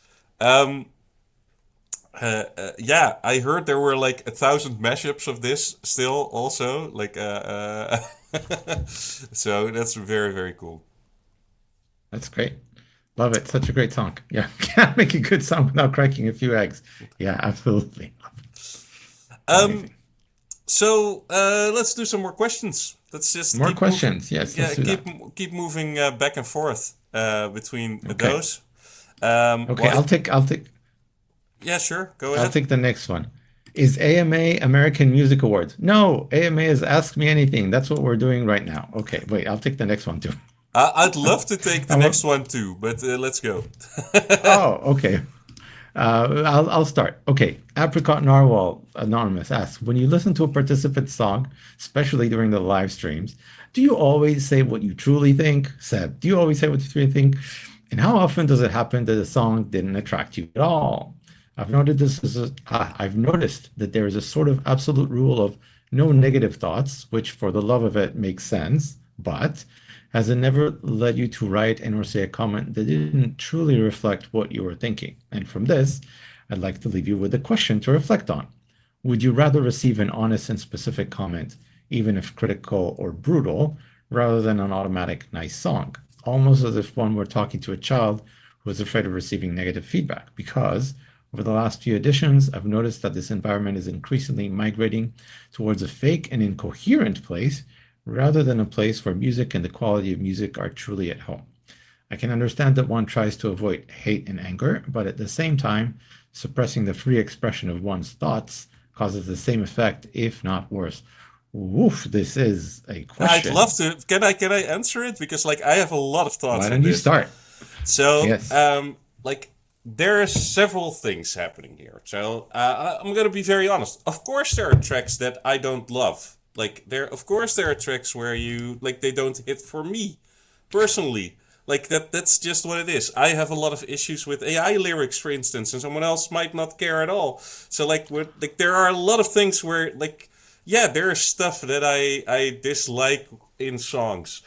Yeah, I heard there were like 1,000 mashups of this still also, like so that's very, very cool. That's great. Love it. Such a great song. Yeah, can't make a good song without cracking a few eggs. Yeah, absolutely. Amazing. So let's do some more questions. Let's just More keep questions. moving. Yes, Yeah, let's do that. keep moving back and forth between Okay. those. Okay, Well, I'll take yeah, sure. Go I'll ahead. take the next one. Is AMA American Music Awards? No, AMA is Ask Me Anything. That's what we're doing right now. Okay, wait, I'll take the next one too. I'd love to take the And what? next one too, but let's go. Oh, okay. I'll start. Okay. Apricot Narwhal Anonymous asks, when you listen to a participant song, especially during the live streams, do you always say what you truly think? Seb, do you always say what you truly think? And how often does it happen that a song didn't attract you at all? I've noticed that there is a sort of absolute rule of no negative thoughts, which for the love of it makes sense, but has it never led you to write and or say a comment that didn't truly reflect what you were thinking? And from this, I'd like to leave you with a question to reflect on. Would you rather receive an honest and specific comment, even if critical or brutal, rather than an automatic nice song? Almost as if one were talking to a child who is afraid of receiving negative feedback. Because over the last few editions, I've noticed that this environment is increasingly migrating towards a fake and incoherent place rather than a place where music and the quality of music are truly at home. I can understand that one tries to avoid hate and anger, but at the same time, suppressing the free expression of one's thoughts causes the same effect, if not worse. Woof, this is a I'd love question. to. Can I answer it? Because like I have a lot of Why thoughts on don't you this. start? So, Yes. like, there are several things happening here. So, I'm gonna be very honest. Of course, there are tracks that I don't love. Like, of course, there are tracks where they don't hit for me personally. Like that's just what it is. I have a lot of issues with AI lyrics, for instance, and someone else might not care at all. So, there are a lot of things where, yeah, there is stuff that I dislike in songs.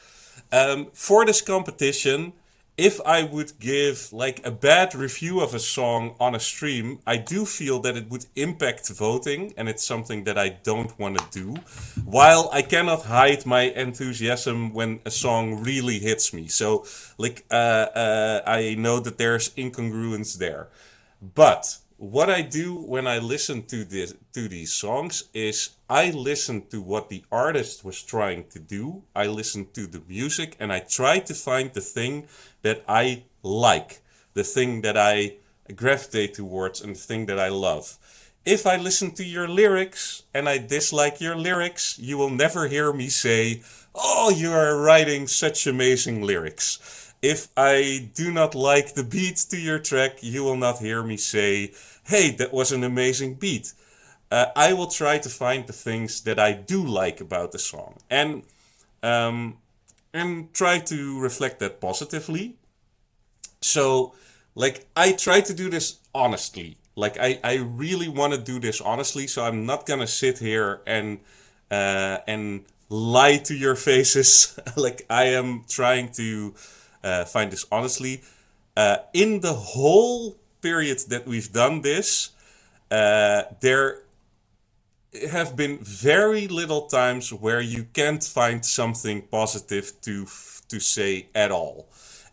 For this competition, if I would give like a bad review of a song on a stream, I do feel that it would impact voting, and it's something that I don't want to do. While I cannot hide my enthusiasm when a song really hits me, so I know that there's incongruence there. But what I do when I listen to these songs is I listen to what the artist was trying to do. I listen to the music and I try to find the thing that I like, the thing that I gravitate towards, and the thing that I love. If I listen to your lyrics and I dislike your lyrics, you will never hear me say, "Oh, you are writing such amazing lyrics." If I do not like the beat to your track, you will not hear me say, "Hey, that was an amazing beat." I will try to find the things that I do like about the song, um, and try to reflect that positively. So, like, I try to do this honestly. Like, I really want to do this honestly. So I'm not gonna sit here and lie to your faces. Like, I am trying to find this honestly. In the whole period that we've done this, there have been very little times where you can't find something positive to say at all,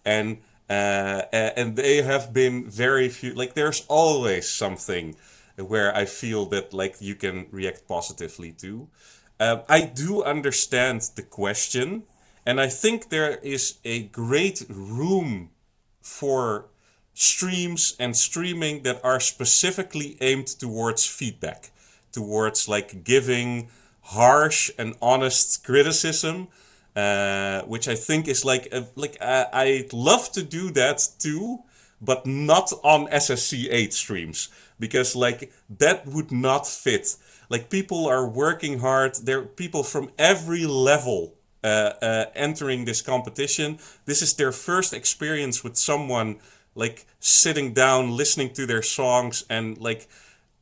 and and they have been very few. Like, there's always something where I feel that like you can react positively to. I do understand the question, and I think there is a great room for streams and streaming that are specifically aimed towards feedback, towards like giving harsh and honest criticism, which I think is I'd love to do that too, but not on SSC8 streams, because like that would not fit. Like, people are working hard. There are people from every level entering this competition. This is their first experience with someone like sitting down, listening to their songs, and like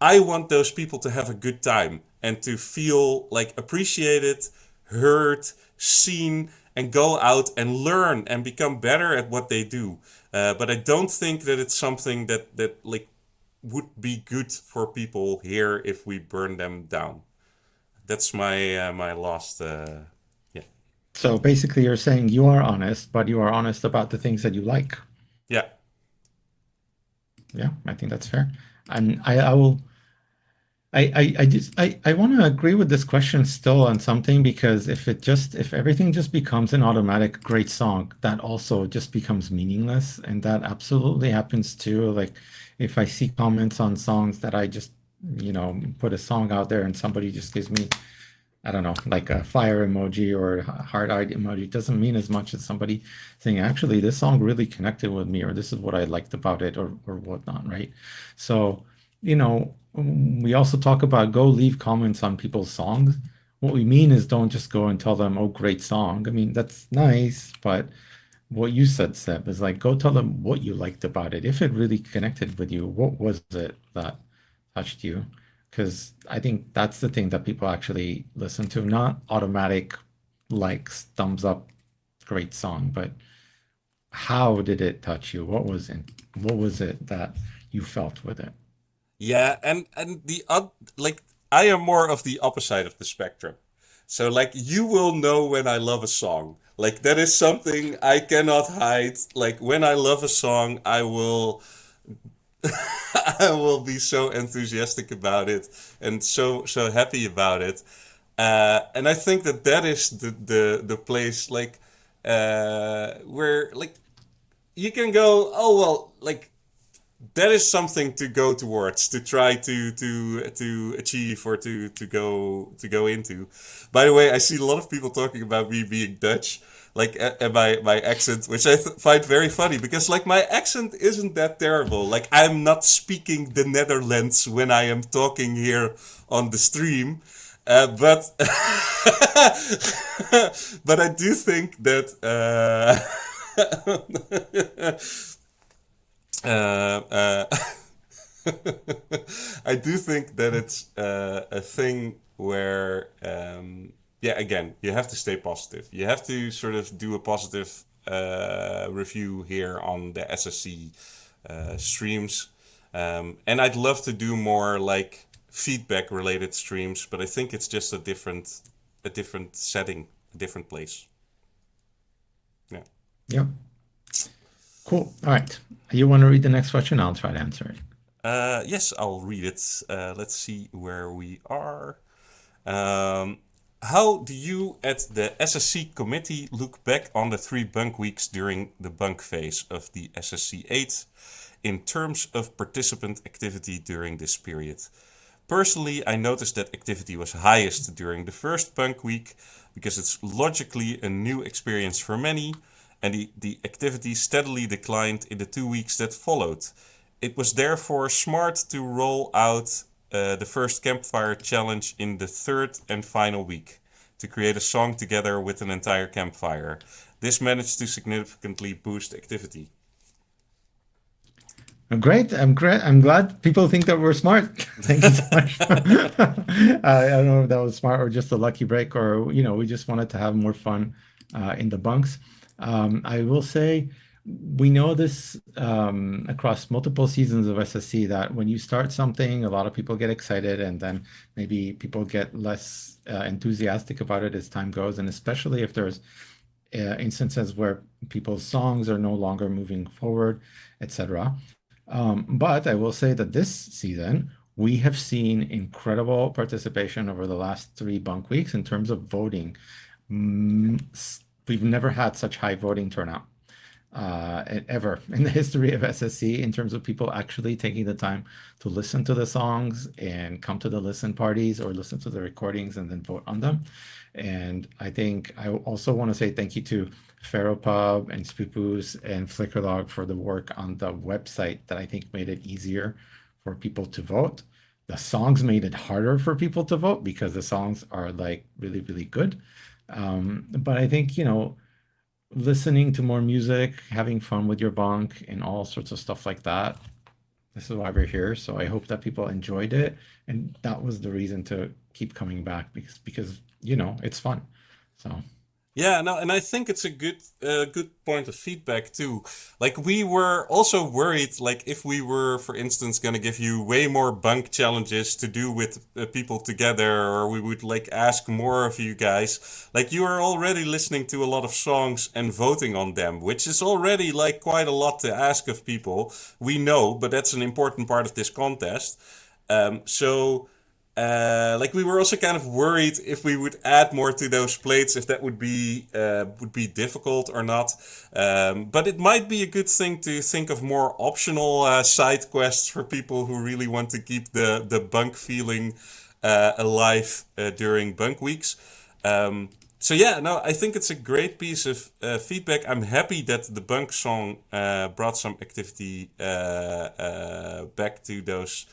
I want those people to have a good time and to feel like appreciated, heard, seen, and go out and learn and become better at what they do. But I don't think that it's something that like would be good for people here if we burn them down. That's my last yeah. So basically, you're saying you are honest, but you are honest about the things that you like. Yeah. Yeah, I think that's fair. And I will. I want to agree with this question still on something, because if everything just becomes an automatic great song, that also just becomes meaningless, and that absolutely happens too. Like, if I see comments on songs that I just put a song out there and somebody just gives me I don't know, like a fire emoji or a heart-eyed emoji. It doesn't mean as much as somebody saying, actually, this song really connected with me, or this is what I liked about it, or whatnot, right? So, we also talk about go leave comments on people's songs. What we mean is don't just go and tell them, oh, great song. I mean, that's nice, but what you said, Seb, is like go tell them what you liked about it. If it really connected with you, what was it that touched you? Because I think that's the thing that people actually listen to, not automatic likes, thumbs up, great song, but how did it touch you? What was it that you felt with it? Yeah, and like I am more of the opposite of the spectrum. So like you will know when I love a song. Like that is something I cannot hide. Like when I love a song, I will I will be so enthusiastic about it and so happy about it. And I think that that is the place like where like you can go, oh well, like that is something to go towards, to try to achieve, or to go into. By the way, I see a lot of people talking about me being Dutch, like and my accent, which I find very funny because like my accent isn't that terrible. Like I'm not speaking the Netherlands when I am talking here on the stream. But but I do think that uh, I do think that it's a thing where, yeah, again, you have to stay positive. You have to sort of do a positive review here on the SSC streams. And I'd love to do more like feedback related streams, but I think it's just a different setting, a different place. Yeah. Yeah, cool. All right. You want to read the next question? I'll try to answer it. Yes, I'll read it. Let's see where we are. Um, how do you at the SSC committee look back on the 3 Bunk weeks during the Bunk phase of the SSC8 in terms of participant activity during this period? Personally, I noticed that activity was highest during the first Bunk week because it's logically a new experience for many, and the activity steadily declined in the 2 weeks that followed. It was therefore smart to roll out the first campfire challenge in the third and final week to create a song together with an entire campfire. This managed to significantly boost activity. Great. I'm glad people think that we're smart. Thank you so much. I don't know if that was smart or just a lucky break, or we just wanted to have more fun in the bunks. I will say we know this across multiple seasons of SSC that when you start something, a lot of people get excited, and then maybe people get less enthusiastic about it as time goes, and especially if there's instances where people's songs are no longer moving forward, etc. But I will say that this season, we have seen incredible participation over the last 3 Bunk weeks in terms of voting. We've never had such high voting turnout ever in the history of SSC in terms of people actually taking the time to listen to the songs and come to the listen parties or listen to the recordings and then vote on them. And I think I also want to say thank you to Ferropub and Spoopus and Flickerlog for the work on the website that I think made it easier for people to vote. The songs made it harder for people to vote because the songs are like really, really good. But I think, listening to more music, having fun with your bunk, and all sorts of stuff like that. This is why we're here. So I hope that people enjoyed it, and that was the reason to keep coming back because it's fun. So Yeah, no, and I think it's a good point of feedback too. Like we were also worried, like if we were, for instance, gonna give you way more bunk challenges to do with people together, or we would like ask more of you guys. Like you are already listening to a lot of songs and voting on them, which is already like quite a lot to ask of people. We know, but that's an important part of this contest. So. Like we were also kind of worried if we would add more to those plates, if that would be difficult or not. But it might be a good thing to think of more optional side quests for people who really want to keep the bunk feeling alive during Bunk weeks. So yeah, no, I think it's a great piece of feedback. I'm happy that the Bunk song brought some activity back to those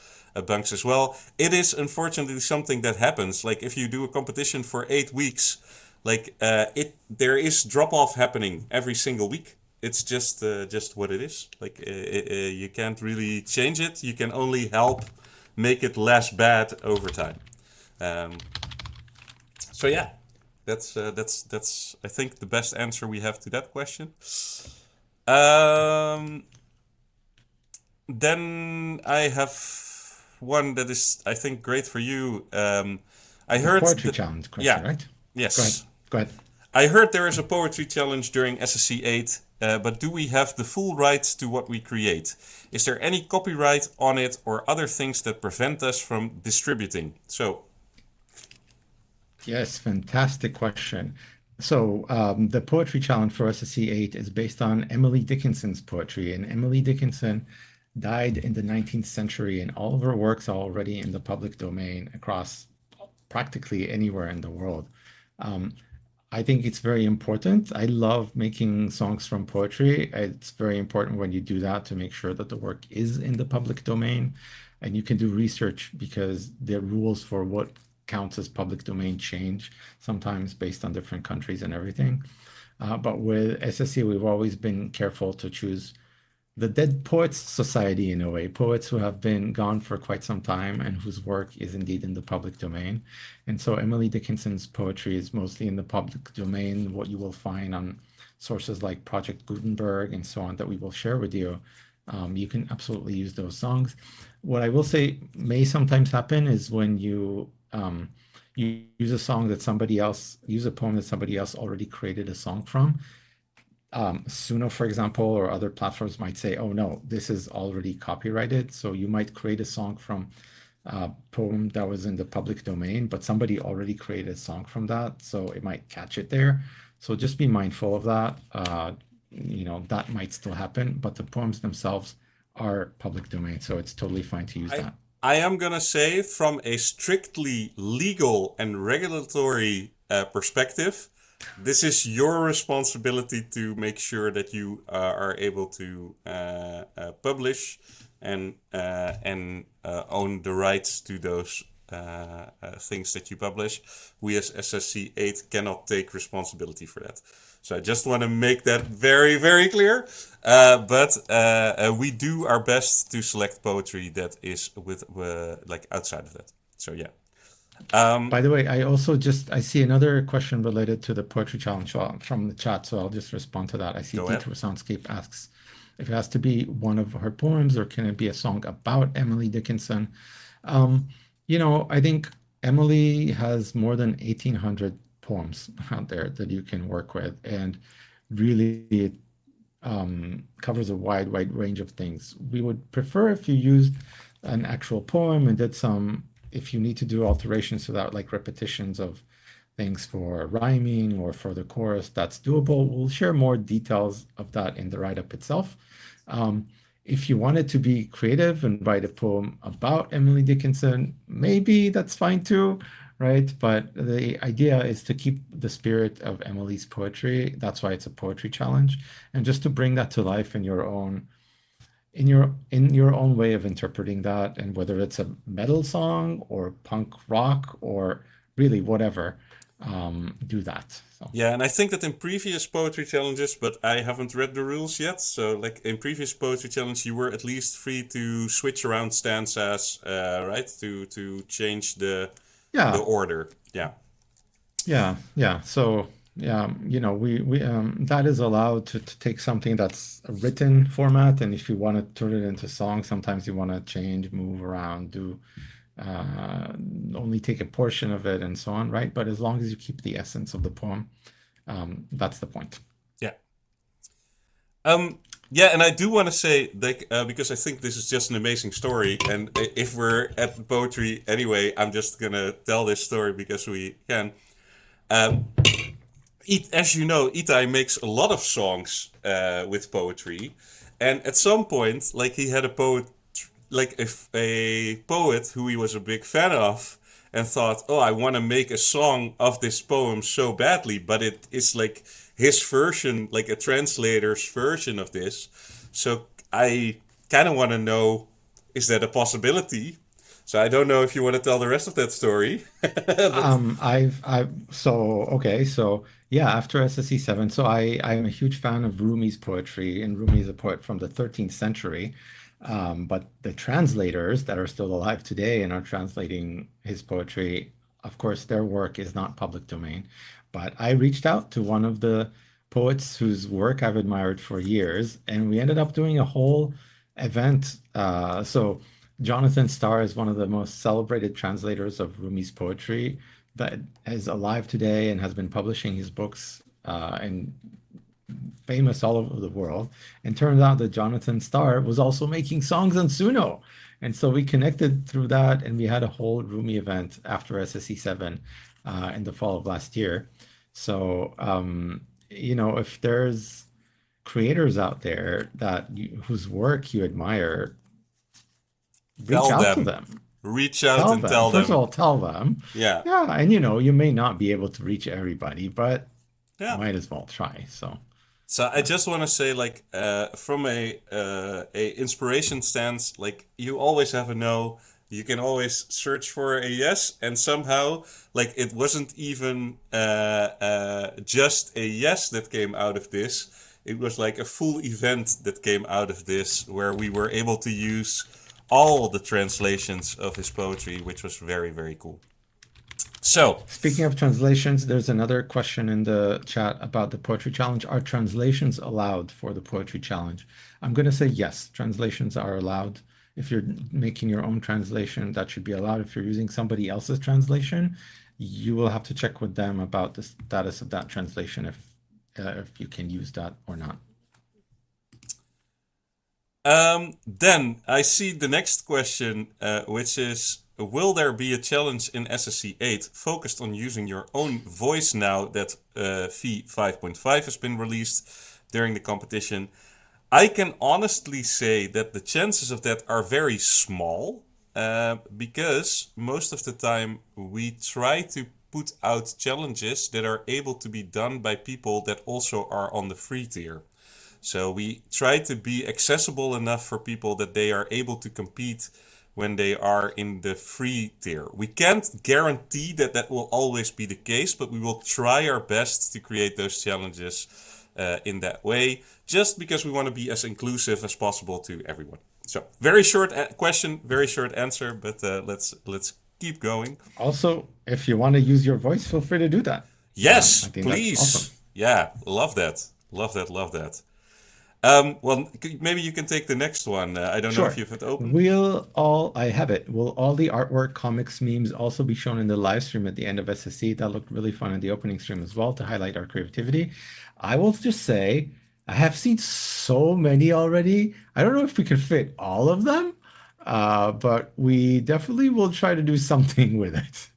bunks as well. It is unfortunately something that happens. Like if you do a competition for 8 weeks, like there is drop off happening every single week. It's just what it is. Like you can't really change it. You can only help make it less bad over time. So yeah. That's I think the best answer we have to that question. Then I have one that is I think great for you. I heard Poetry challenge question, right? Yes. Go ahead. I heard there is a poetry challenge during SSC8, but do we have the full rights to what we create? Is there any copyright on it or other things that prevent us from distributing? So. Yes, fantastic question. So the poetry challenge for SSC8 is based on Emily Dickinson's poetry, and Emily Dickinson died in the 19th century, and all of her works are already in the public domain across practically anywhere in the world. I think it's very important. I love making songs from poetry. It's very important when you do that to make sure that the work is in the public domain, and you can do research because the rules for what counts as public domain change sometimes based on different countries and everything. But with SSC, we've always been careful to choose the Dead Poets Society in a way, poets who have been gone for quite some time and whose work is indeed in the public domain. And so Emily Dickinson's poetry is mostly in the public domain, what you will find on sources like Project Gutenberg and so on that we will share with you. You can absolutely use those songs. What I will say may sometimes happen is when you use a song that use a poem that somebody else already created a song from. Suno, for example, or other platforms might say, oh no, this is already copyrighted. So you might create a song from a poem that was in the public domain, but somebody already created a song from that. So it might catch it there. So just be mindful of that. That might still happen, but the poems themselves are public domain. So it's totally fine to use that. I am going to say from a strictly legal and regulatory perspective, this is your responsibility to make sure that you are able to publish and own the rights to those things that you publish. We as SSC8 cannot take responsibility for that. So I just want to make that very, very clear. But we do our best to select poetry that is with like outside of that. So yeah. By the way, I see another question related to the poetry challenge from the chat, so I'll just respond to that. I see Detour Soundscape asks if it has to be one of her poems or can it be a song about Emily Dickinson? I think Emily has more than 1,800 poems out there that you can work with, and really it covers a wide range of things. We would prefer if you used an actual poem and did some, if you need to do alterations to that, like repetitions of things for rhyming or for the chorus, that's doable. We'll share more details of that in the write-up itself. If you wanted to be creative and write a poem about Emily Dickinson, maybe that's fine too, right? But the idea is to keep the spirit of Emily's poetry. That's why it's a poetry challenge. And just to bring that to life in your own way of interpreting that, and whether it's a metal song or punk rock or really whatever, do that. So. Yeah, and I think that in previous poetry challenges, but I haven't read the rules yet. So, like in previous poetry challenge, you were at least free to switch around stanzas, right? To change the order. Yeah. Yeah. So we that is allowed to take something that's a written format, and if you want to turn it into song, sometimes you want to change, move around, do only take a portion of it and so on, right? But as long as you keep the essence of the poem, that's the point. Yeah. Yeah, and I do want to say, like, because I think this is just an amazing story, and if we're at poetry anyway, I'm just gonna tell this story because we can. As you know, Itai makes a lot of songs with poetry, and at some point, like he had a poet who he was a big fan of, and thought, oh, I want to make a song of this poem so badly, but it is like his version, like a translator's version of this. So I kind of want to know, is that a possibility? So I don't know if you want to tell the rest of that story. But So yeah, after SSC7, so I'm a huge fan of Rumi's poetry, and Rumi is a poet from the 13th century. But the translators that are still alive today and are translating his poetry, of course, their work is not public domain. But I reached out to one of the poets whose work I've admired for years, and we ended up doing a whole event. So Jonathan Starr is one of the most celebrated translators of Rumi's poetry that is alive today and has been publishing his books and famous all over the world. And turns out that Jonathan Starr was also making songs on Suno. And so we connected through that, and we had a whole Rumi event after SSC7 in the fall of last year. So, if there's creators out there whose work you admire, reach tell out to them. them. Reach out Tell and them. tell First of them. all, tell them. Yeah. Yeah, and you may not be able to reach everybody, but Yeah. might as well try. So So I just want to say, like, from a inspiration stance, like, you always have a no. You can always search for a yes, and somehow, like, it wasn't even just a yes that came out of this. It was like a full event that came out of this, where we were able to use all the translations of his poetry, which was very, very cool. So, speaking of translations, there's another question in the chat about the poetry challenge. Are translations allowed for the poetry challenge? I'm going to say yes, translations are allowed. If you're making your own translation, that should be allowed. If you're using somebody else's translation, you will have to check with them about the status of that translation, if you can use that or not. then I see the next question, which is, will there be a challenge in SSC8 focused on using your own voice now that V5.5 has been released during the competition? I can honestly say that the chances of that are very small, because most of the time we try to put out challenges that are able to be done by people that also are on the free tier. So we try to be accessible enough for people that they are able to compete when they are in the free tier. We can't guarantee that that will always be the case, but we will try our best to create those challenges in that way, just because we want to be as inclusive as possible to everyone. So very short question, very short answer, but let's keep going. Also, if you want to use your voice, feel free to do that. Yes, I think please. that's awesome. Yeah, love that. Love that, love that. Well, maybe you can take the next one. I don't know if you've it open. I have it. Will all the artwork, comics, memes also be shown in the live stream at the end of SSC? That looked really fun in the opening stream as well, to highlight our creativity. I will just say, I have seen so many already. I don't know if we can fit all of them, but we definitely will try to do something with it.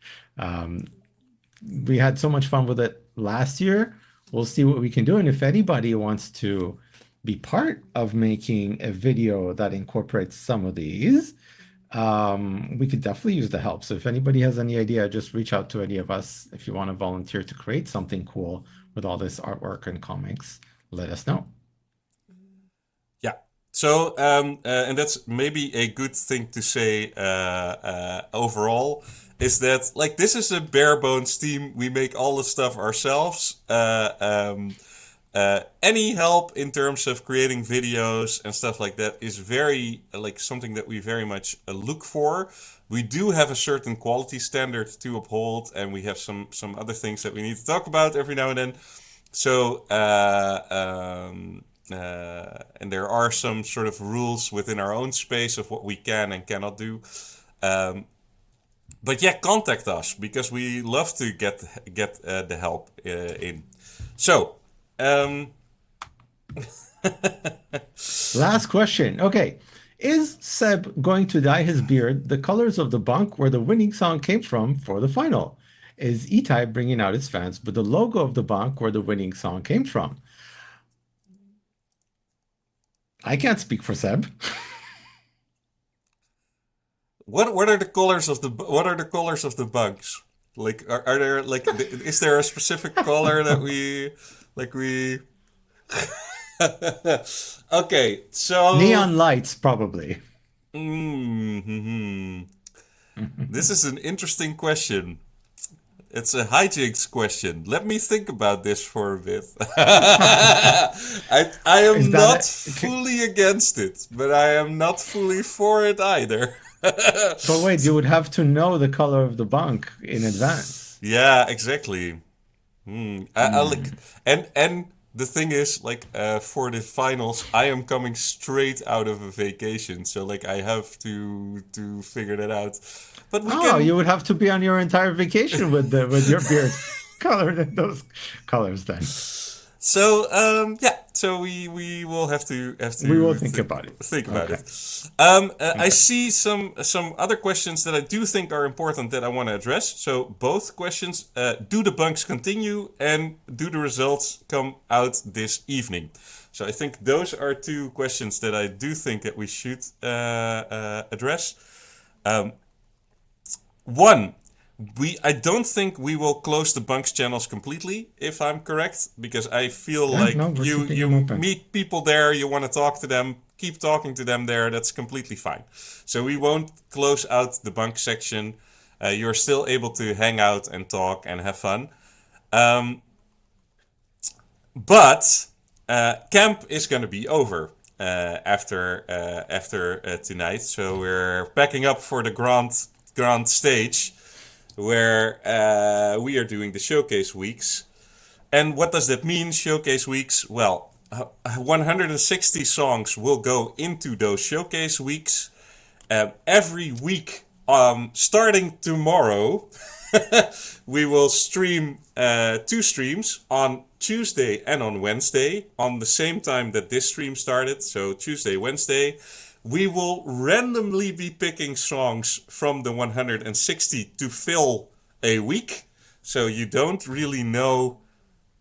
We had so much fun with it last year. We'll see what we can do. And if anybody wants to be part of making a video that incorporates some of these, we could definitely use the help. So if anybody has any idea, just reach out to any of us. If you want to volunteer to create something cool with all this artwork and comics, let us know. Yeah. So, and that's maybe a good thing to say overall, is that, like, this is a bare bones team. We make all the stuff ourselves. Any help in terms of creating videos and stuff like that is very, like, something that we very much look for. We do have a certain quality standard to uphold, and we have some other things that we need to talk about every now and then. So, and there are some sort of rules within our own space of what we can and cannot do. But yeah, contact us, because we love to get the help in. So, last question. Okay. Is Seb going to dye his beard the colors of the bunk where the winning song came from for the final? Is Itai bringing out his fans with the logo of the bunk where the winning song came from? I can't speak for Seb. what are the colors of the bunks? Like, are there like is there a specific color that we like we? Okay, so Neon lights, probably. mm, this is an interesting question. It's a hijinks question. Let me think about this for a bit. I Is am not that fully against it, but I am not fully for it either. but wait, you would have to know the color of the bunk in advance. Yeah, exactly. I like, and the thing is, like, for the finals, I am coming straight out of a vacation, so like I have to figure that out. But we Oh, can. you would have to be on your entire vacation with your beard colored in those colors then. So yeah, so we will have to We will think about it. think about Okay. it. I see some other questions that I do think are important that I want to address. So both questions: do the bunks continue, and do the results come out this evening? So I think those are two questions that I do think that we should address. One, I don't think we will close the bunks channels completely, if I'm correct, because I feel Yeah, like no, we're you keeping them open. meet people there, you want to talk to them, keep talking to them there. That's completely fine. So we won't close out the bunk section. You're still able to hang out and talk and have fun. But camp is going to be over after tonight. So we're packing up for the grand stage, where we are doing the showcase weeks. And what does that mean, showcase weeks? Well, 160 songs will go into those showcase weeks. Every week, starting tomorrow, we will stream two streams on Tuesday and on Wednesday on the same time that this stream started. So Tuesday, Wednesday. We will randomly be picking songs from the 160 to fill a week. So you don't really know.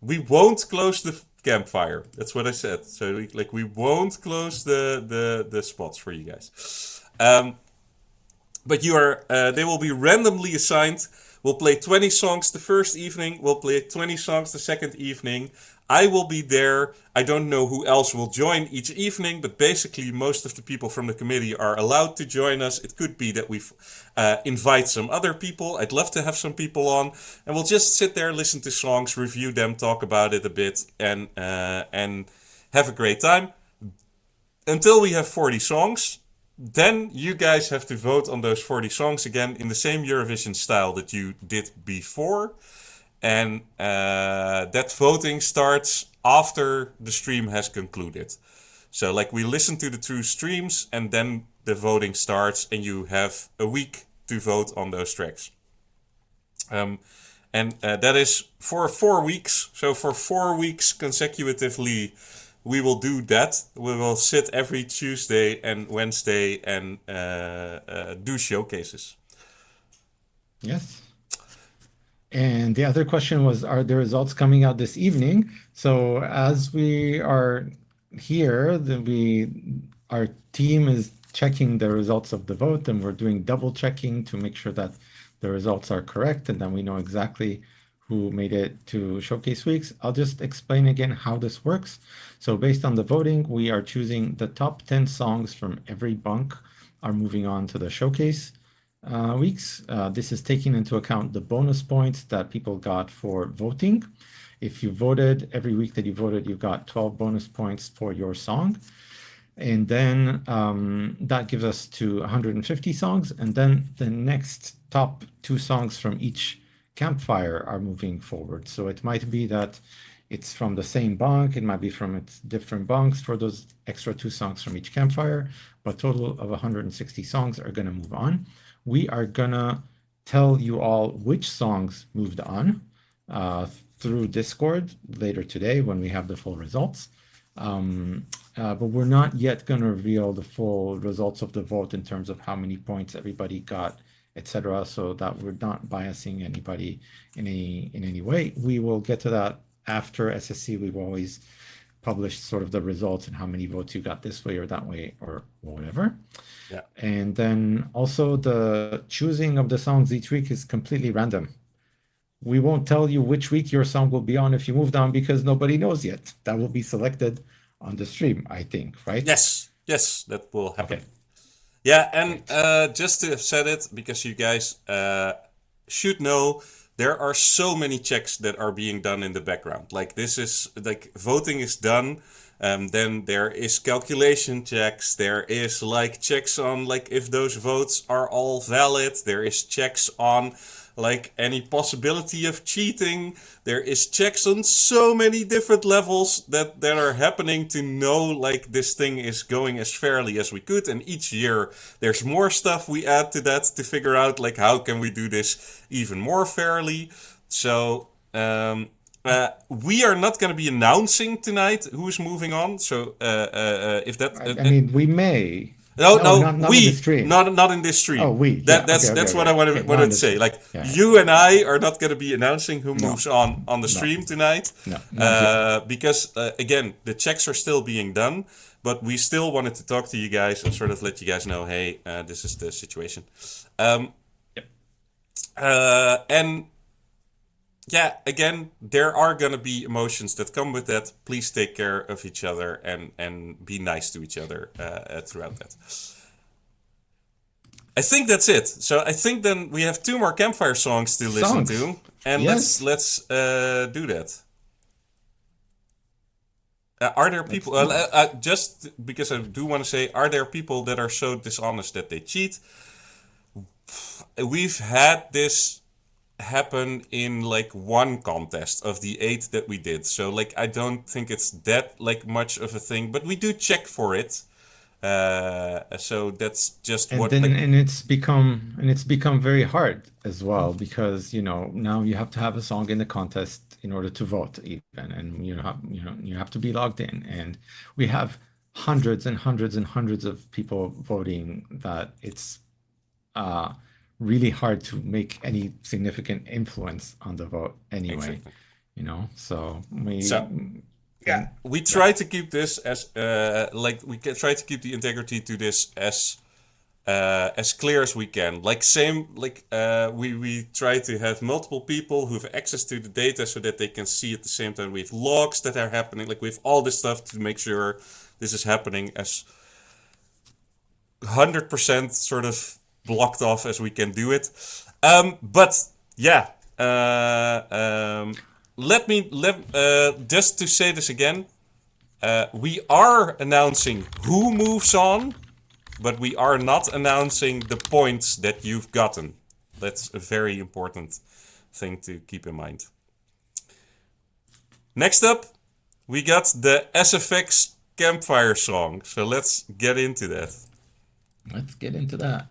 We won't close the campfire. That's what I said. So we won't close the spots for you guys. But they will be randomly assigned. We'll play 20 songs the first evening. We'll play 20 songs the second evening. I will be there. I don't know who else will join each evening, but basically most of the people from the committee are allowed to join us. It could be that we invite some other people. I'd love to have some people on, and we'll just sit there, listen to songs, review them, talk about it a bit, and have a great time until we have 40 songs. Then you guys have to vote on those 40 songs again in the same Eurovision style that you did before. And that voting starts after the stream has concluded. So like we listen to the two streams and then the voting starts and you have a week to vote on those tracks. And that is for 4 weeks. So for 4 weeks consecutively, we will do that. We will sit every Tuesday and Wednesday and do showcases. Yes. And the other question was, are the results coming out this evening? So as we are here, our team is checking the results of the vote, and we're doing double checking to make sure that the results are correct, and then we know exactly who made it to showcase weeks. I'll just explain again how this works. So based on the voting, we are choosing the top 10 songs from every bunk are moving on to the showcase weeks. This is taking into account the bonus points that people got for voting. If you voted, every week that you voted, you got 12 bonus points for your song. And then that gives us to 150 songs. And then the next top 2 songs from each campfire are moving forward. So it might be that it's from the same bunk, it might be from its different bunks for those extra 2 songs from each campfire, but total of 160 songs are going to move on. We are going to tell you all which songs moved on through Discord later today when we have the full results. But we're not yet going to reveal the full results of the vote in terms of how many points everybody got, etc., so that we're not biasing anybody in any way. We will get to that after SSC. We've always published sort of the results and how many votes you got this way or that way or whatever. Yeah. And then also the choosing of the songs each week is completely random. We won't tell you which week your song will be on if you moved on because nobody knows yet. That will be selected on the stream, I think, right? Yes, that will happen. Okay. Yeah, and just to have said it, because you guys should know, there are so many checks that are being done in the background. Like this is like voting is done. Then there is calculation checks. There is like checks on like if those votes are all valid. There is checks on like any possibility of cheating. There is checks on so many different levels that are happening to know like this thing is going as fairly as we could. And each year there's more stuff we add to that to figure out like how can we do this even more fairly. So we are not going to be announcing tonight who's moving on. So if that, I mean, we may. no, not in the we stream. not in this stream. Oh, we. That's Okay, what I wanted okay. to say. Stream. Like Yeah. you and I are not going to be announcing who moves on the stream tonight. No, because again, the checks are still being done, but we still wanted to talk to you guys and sort of let you guys know, hey, this is the situation. And yeah, again, there are going to be emotions that come with that. Please take care of each other and be nice to each other throughout that. I think that's it. So I think then we have 2 more campfire songs to listen to. And yes. let's do that. Are there people, just because I do want to say, are there people that are so dishonest that they cheat? We've had this happen in like 1 contest of the 8 that we did, so like I don't think it's that like much of a thing, but we do check for it, so that's just and what then like, and it's become very hard as well because now you have to have a song in the contest in order to vote even, and you have to be logged in, and we have hundreds and hundreds and hundreds of people voting that it's really hard to make any significant influence on the vote anyway. Exactly. So we try to keep this as try to keep the integrity to this as clear as we can. Like we try to have multiple people who have access to the data so that they can see at the same time. We have logs that are happening. Like we have all this stuff to make sure this is happening as 100% sort of blocked off as we can do it. But yeah, just to say this again, we are announcing who moves on, but we are not announcing the points that you've gotten. That's a very important thing to keep in mind. Next up, we got the SFX campfire song. So let's get into that. Let's get into that.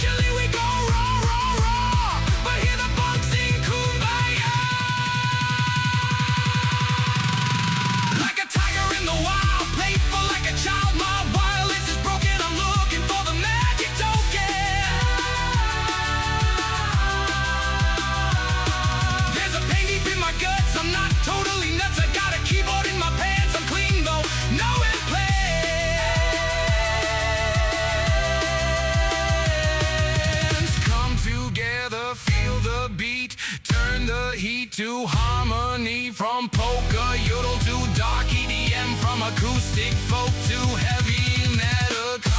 Usually we go raw, raw, raw, but hear the Bunk sing Kumbaya. Like a tiger in the wild, playful like a child. My wireless is broken, I'm looking for the magic token. There's a pain deep in my guts, I'm not totally nuts. I got a keyboard in my pants, I'm clean though, no implants. Come together, feel the beat, turn the heat to harmony. From polka yodel to dark EDM, from acoustic folk to heavy metal call.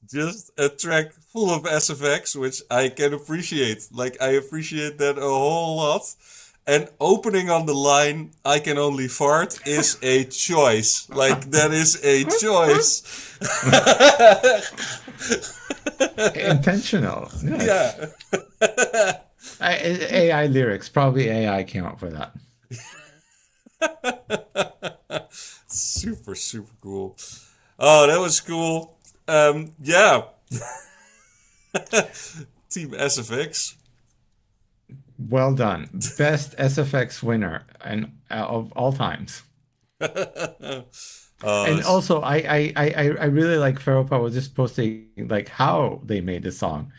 Just a track full of SFX, which I can appreciate. Like, I appreciate that a whole lot. And opening on the line, I can only fart, is a choice. Like, that is a choice. Intentional. Yes. Yeah. AI lyrics. Probably AI came up with that. Super, super cool. Oh, that was cool. Yeah. Team SFX. Well done. Best SFX winner and of all times. And also, I really like Feropa was just posting like how they made the song.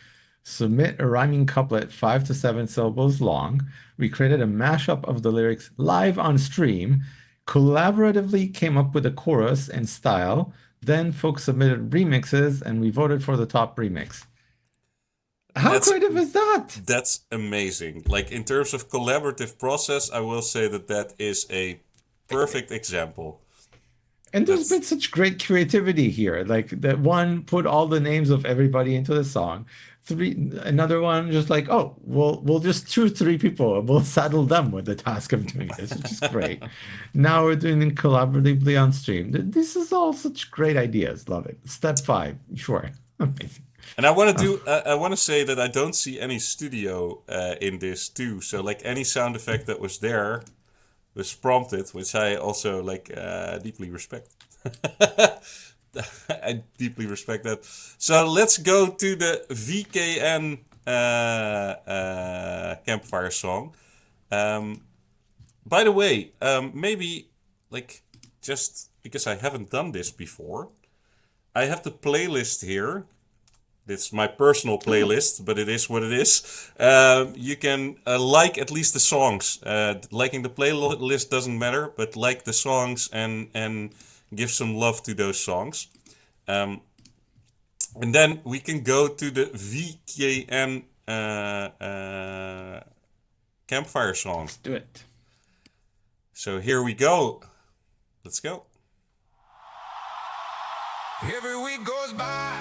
Submit a rhyming couplet 5 to 7 syllables long. We created a mashup of the lyrics live on stream. Collaboratively came up with a chorus and style. Then folks submitted remixes, and we voted for the top remix. How creative is that? That's amazing. Like, in terms of collaborative process, I will say that that is a perfect example. And there's been such great creativity here. Like that one put all the names of everybody into the song. Another one just like, oh, we'll just choose 3 people and we'll saddle them with the task of doing this, which is great. Now we're doing it collaboratively on stream. This is all such great ideas. Love it. Step 5, sure, amazing. And I want to do. I want to say that I don't see any studio in this too. So like any sound effect that was there was prompted, which I also like deeply respect. I deeply respect that. So let's go to the VKN campfire song. By the way, maybe like just because I haven't done this before, I have the playlist here. It's my personal playlist, but it is what it is. You can like at least the songs. Liking the playlist doesn't matter, but like the songs and give some love to those songs. And then we can go to the VKN campfire song. Let's do it. So here we go. Let's go. Every week goes by,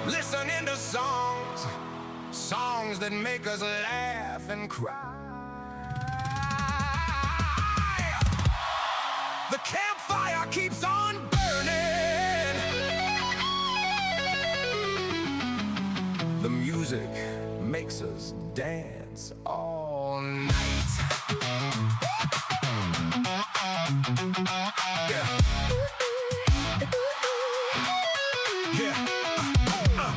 listening to songs that make us laugh and cry. The campfire keeps on burning. The music makes us dance all night. Yeah.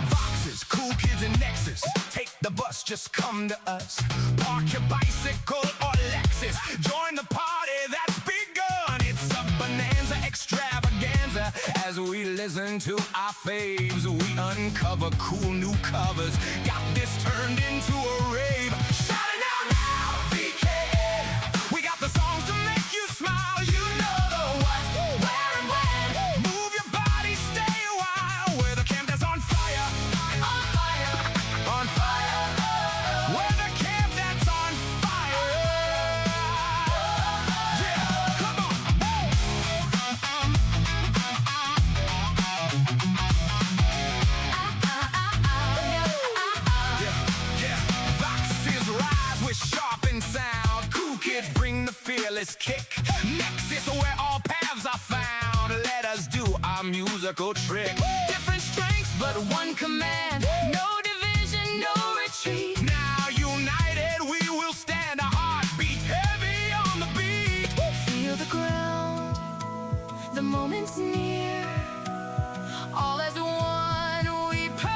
Foxes, cool kids and Nexus, take the bus, just come to us. Park your bicycle or Lexus, join the party that's begun. It's a bonanza extravaganza. As we listen to our faves, we uncover cool new covers. Got this turned into a rave. Shout it out now, VKN. We got the songs to make you smile. You know the what, where and when. Move your body, stay a while. Where the camp is on fire. On fire. On fire. this kick. Next is where all paths are found. Let us do our musical trick. Different strengths, but one command. No division, no retreat. Now united we will stand. Our heartbeat heavy on the beat. Feel the ground, the moment's near. All as one, we persevere.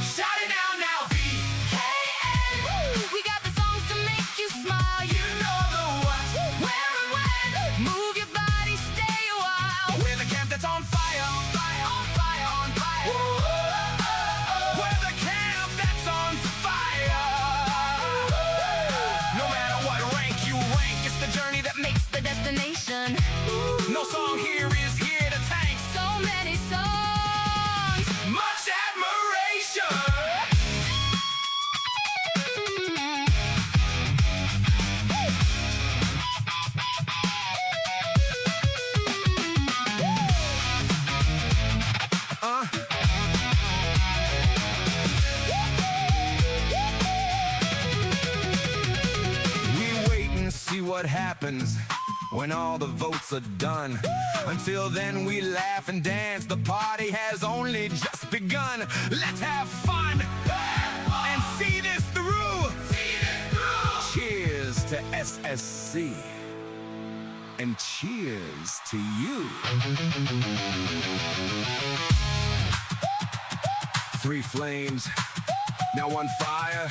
Shout it now, VKN. We got the songs to make you smile. you know the what. Where and when. Move your body, stay a while. We're the camp that's on fire, on fire, on fire, on fire. We're the camp that's on fire. No matter what rank you rank, it's the journey that makes The destination. no song here is here to tank. So many songs. Much admiration. We wait and see what happens when all the votes are done. Until then we laugh and dance. The party has only just begun. Let's have fun and see this through. Cheers to SSC and cheers to you. 3 flames, now one fire.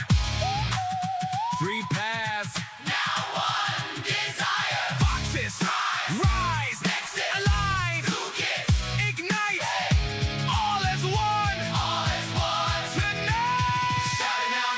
3 paths, Now one desire. boxes, rise, align, ignite, all as one, tonight. Shout it now,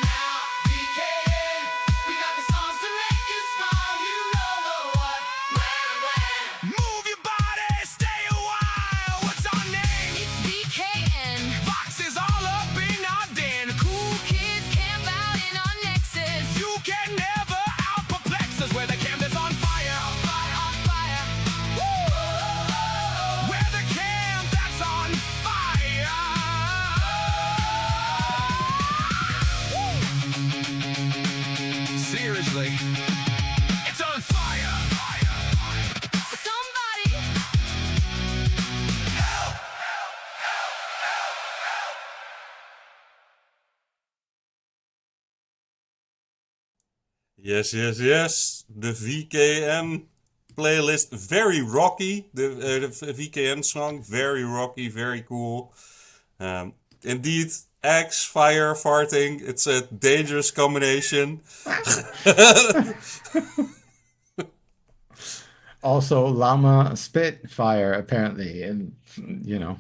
VKN. We got the songs to make you smile. You know the what, where and when. Move your body, stay a while. What's our name? It's VKN. Boxes all up in our den. Cool kids camp out in our nexus. You can never outperplex us. We're the camp that's on fire, On fire. we're the camp that's on fire. Seriously, it's on fire. Somebody. Yes, yes, yes. The VKN playlist, very rocky. The VKN song, very rocky, very cool. Indeed, X, fire, farting. It's a dangerous combination. Also, llama spit fire apparently, in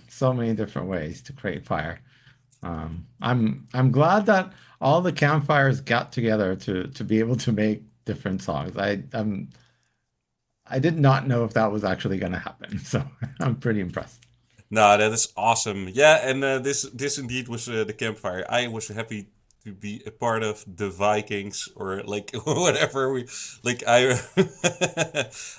so many different ways to create fire. I'm glad that all the campfires got together to be able to make different songs. I did not know if that was actually going to happen, so I'm pretty impressed. No, that is awesome. Yeah, and this indeed was the campfire. I was happy to be a part of the Vikings or like whatever we like. I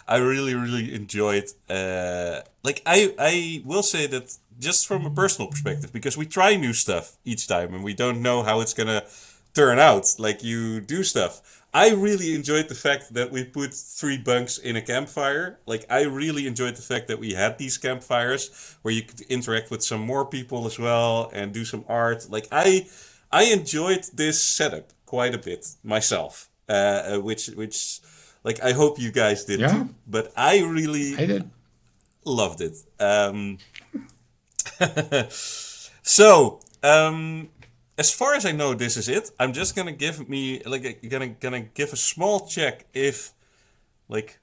I really enjoyed. Like I will say that just from a personal perspective, because we try new stuff each time and we don't know how it's gonna turn out. Like you do stuff. I really enjoyed the fact that we put 3 bunks in a campfire. Like, I really enjoyed the fact that we had these campfires where you could interact with some more people as well and do some art. Like, I enjoyed this setup quite a bit myself, which like, I hope you guys did too. But I did. Loved it. So, as far as I know, this is it. I'm just gonna give gonna give a small check if like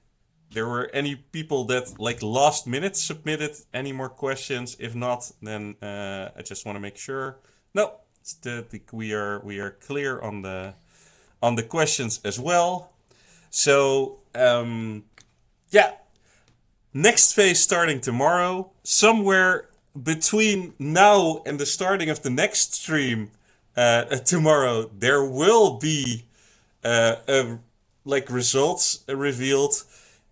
there were any people that like last minute submitted any more questions. If not, then I just want to make sure. No, we are clear on the questions as well. So yeah, next phase starting tomorrow. Somewhere between now and the starting of the next stream. Tomorrow there will be like results revealed.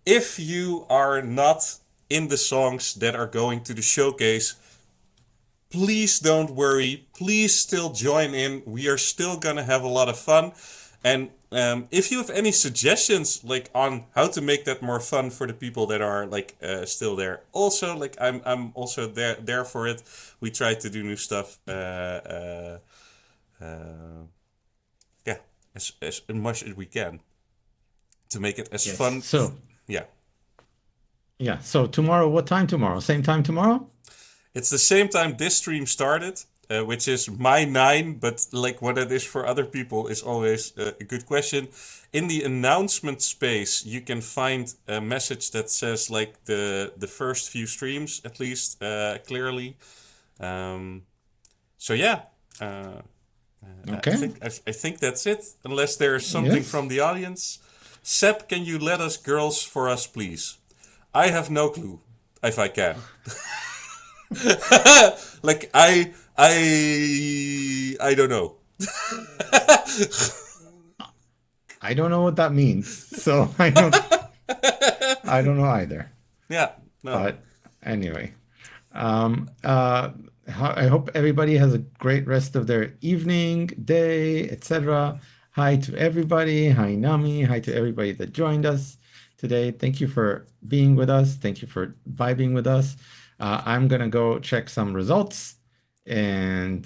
If you are not in the songs that are going to the showcase, please don't worry. Please still join in. We are still gonna have a lot of fun. And if you have any suggestions like on how to make that more fun for the people that are like still there, also like I'm also there for it. We try to do new stuff. Yeah, as much as we can to make it as Yes. fun. So, Yeah. yeah. So tomorrow, what time tomorrow? Same time tomorrow? It's the same time this stream started, which is my 9, but like what it is for other people is always a good question. In the announcement space, you can find a message that says like the first few streams, at least clearly. So yeah, Okay. I think that's it. Unless there is something Yes. from the audience. Seb, can you let us girls for us, please? I have no clue if I can. Like I don't know. I don't know what that means, so I don't know either. Yeah, no. But anyway, I hope everybody has a great rest of their evening, day, etc. Hi to everybody. Hi, Nami. Hi to everybody that joined us today. Thank you for being with us. Thank you for vibing with us. I'm gonna go check some results, and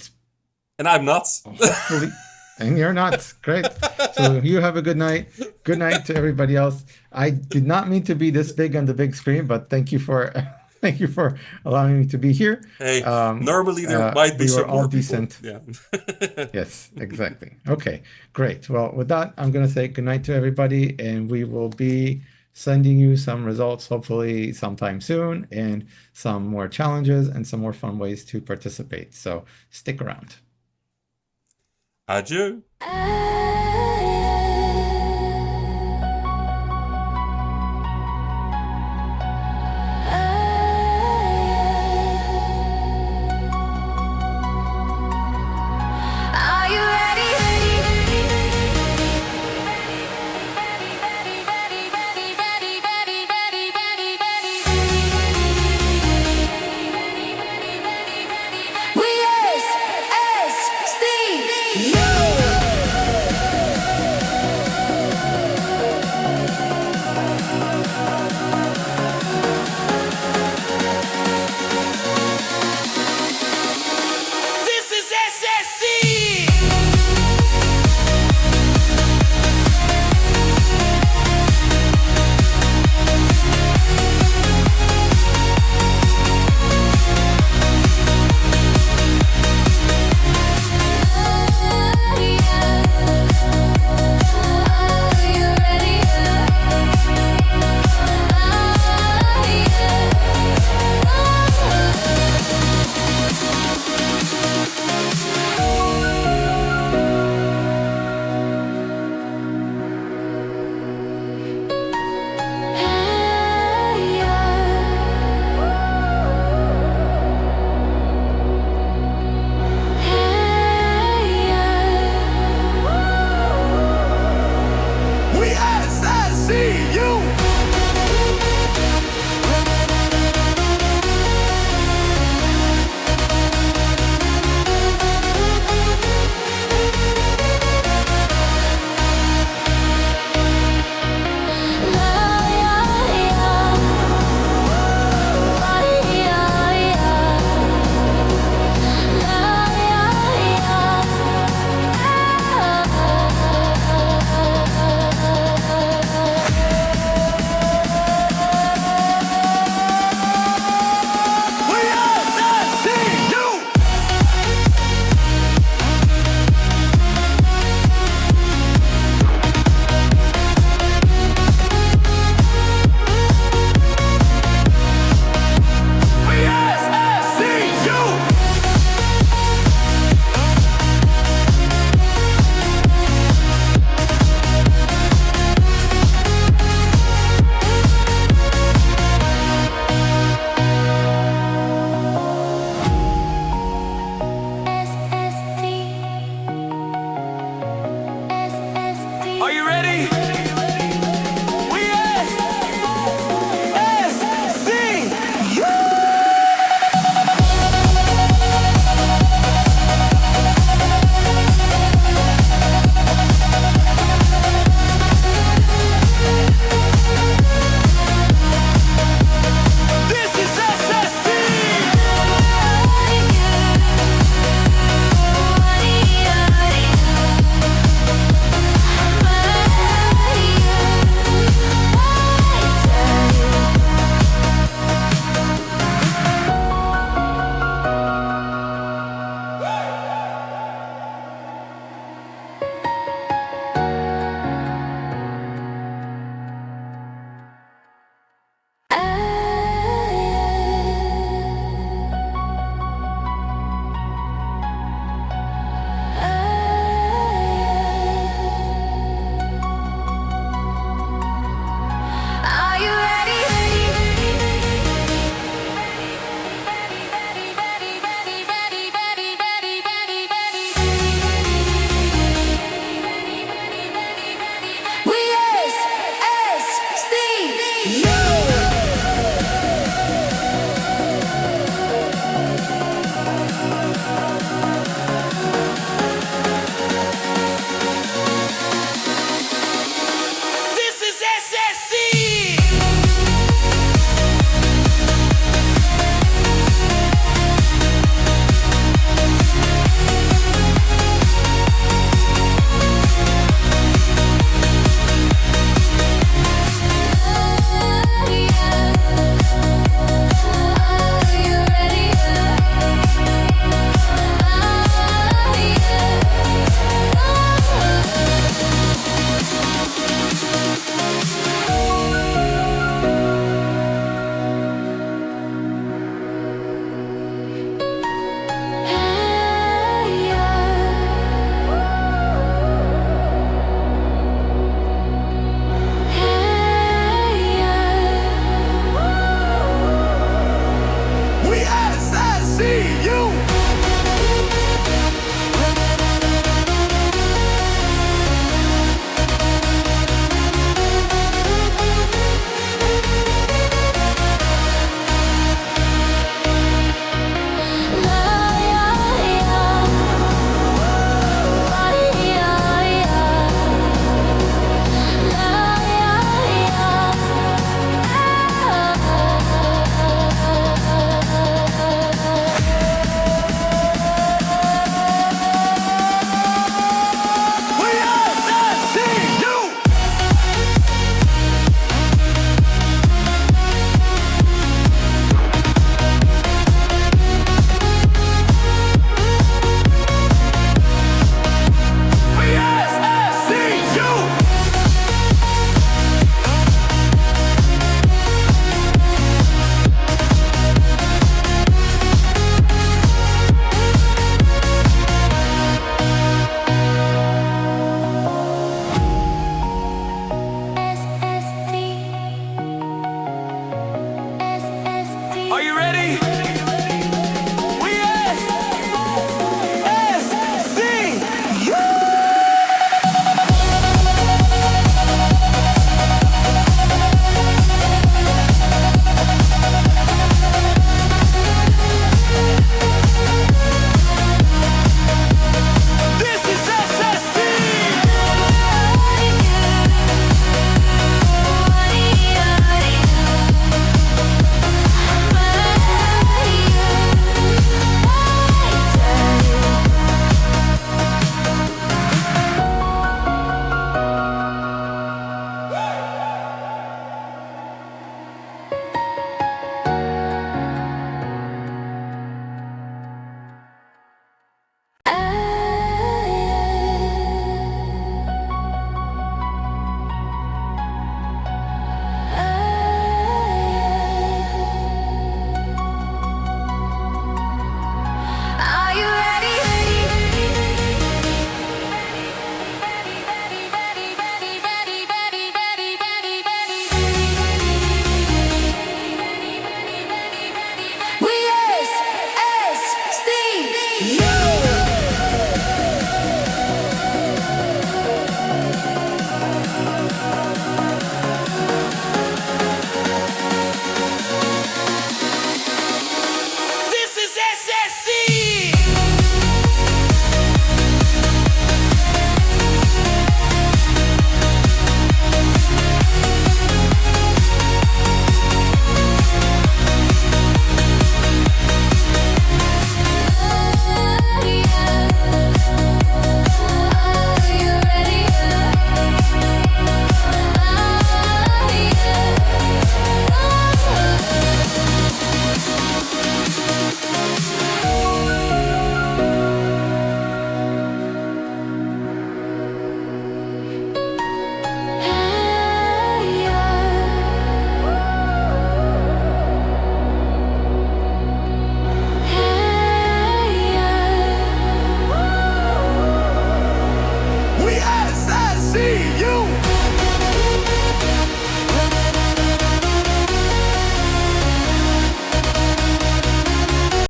And I'm not. hopefully, and you're not. Great. So you have a good night. Good night to everybody else. I did not mean to be this big on the big screen, but thank you for thank you for allowing me to be here. Hey, normally there might be we were some all more decent. people. Yeah. Yes, exactly. Okay, great. Well, with that, I'm going to say good night to everybody, and we will be sending you some results hopefully sometime soon, and some more challenges and some more fun ways to participate. So stick around. Adieu. I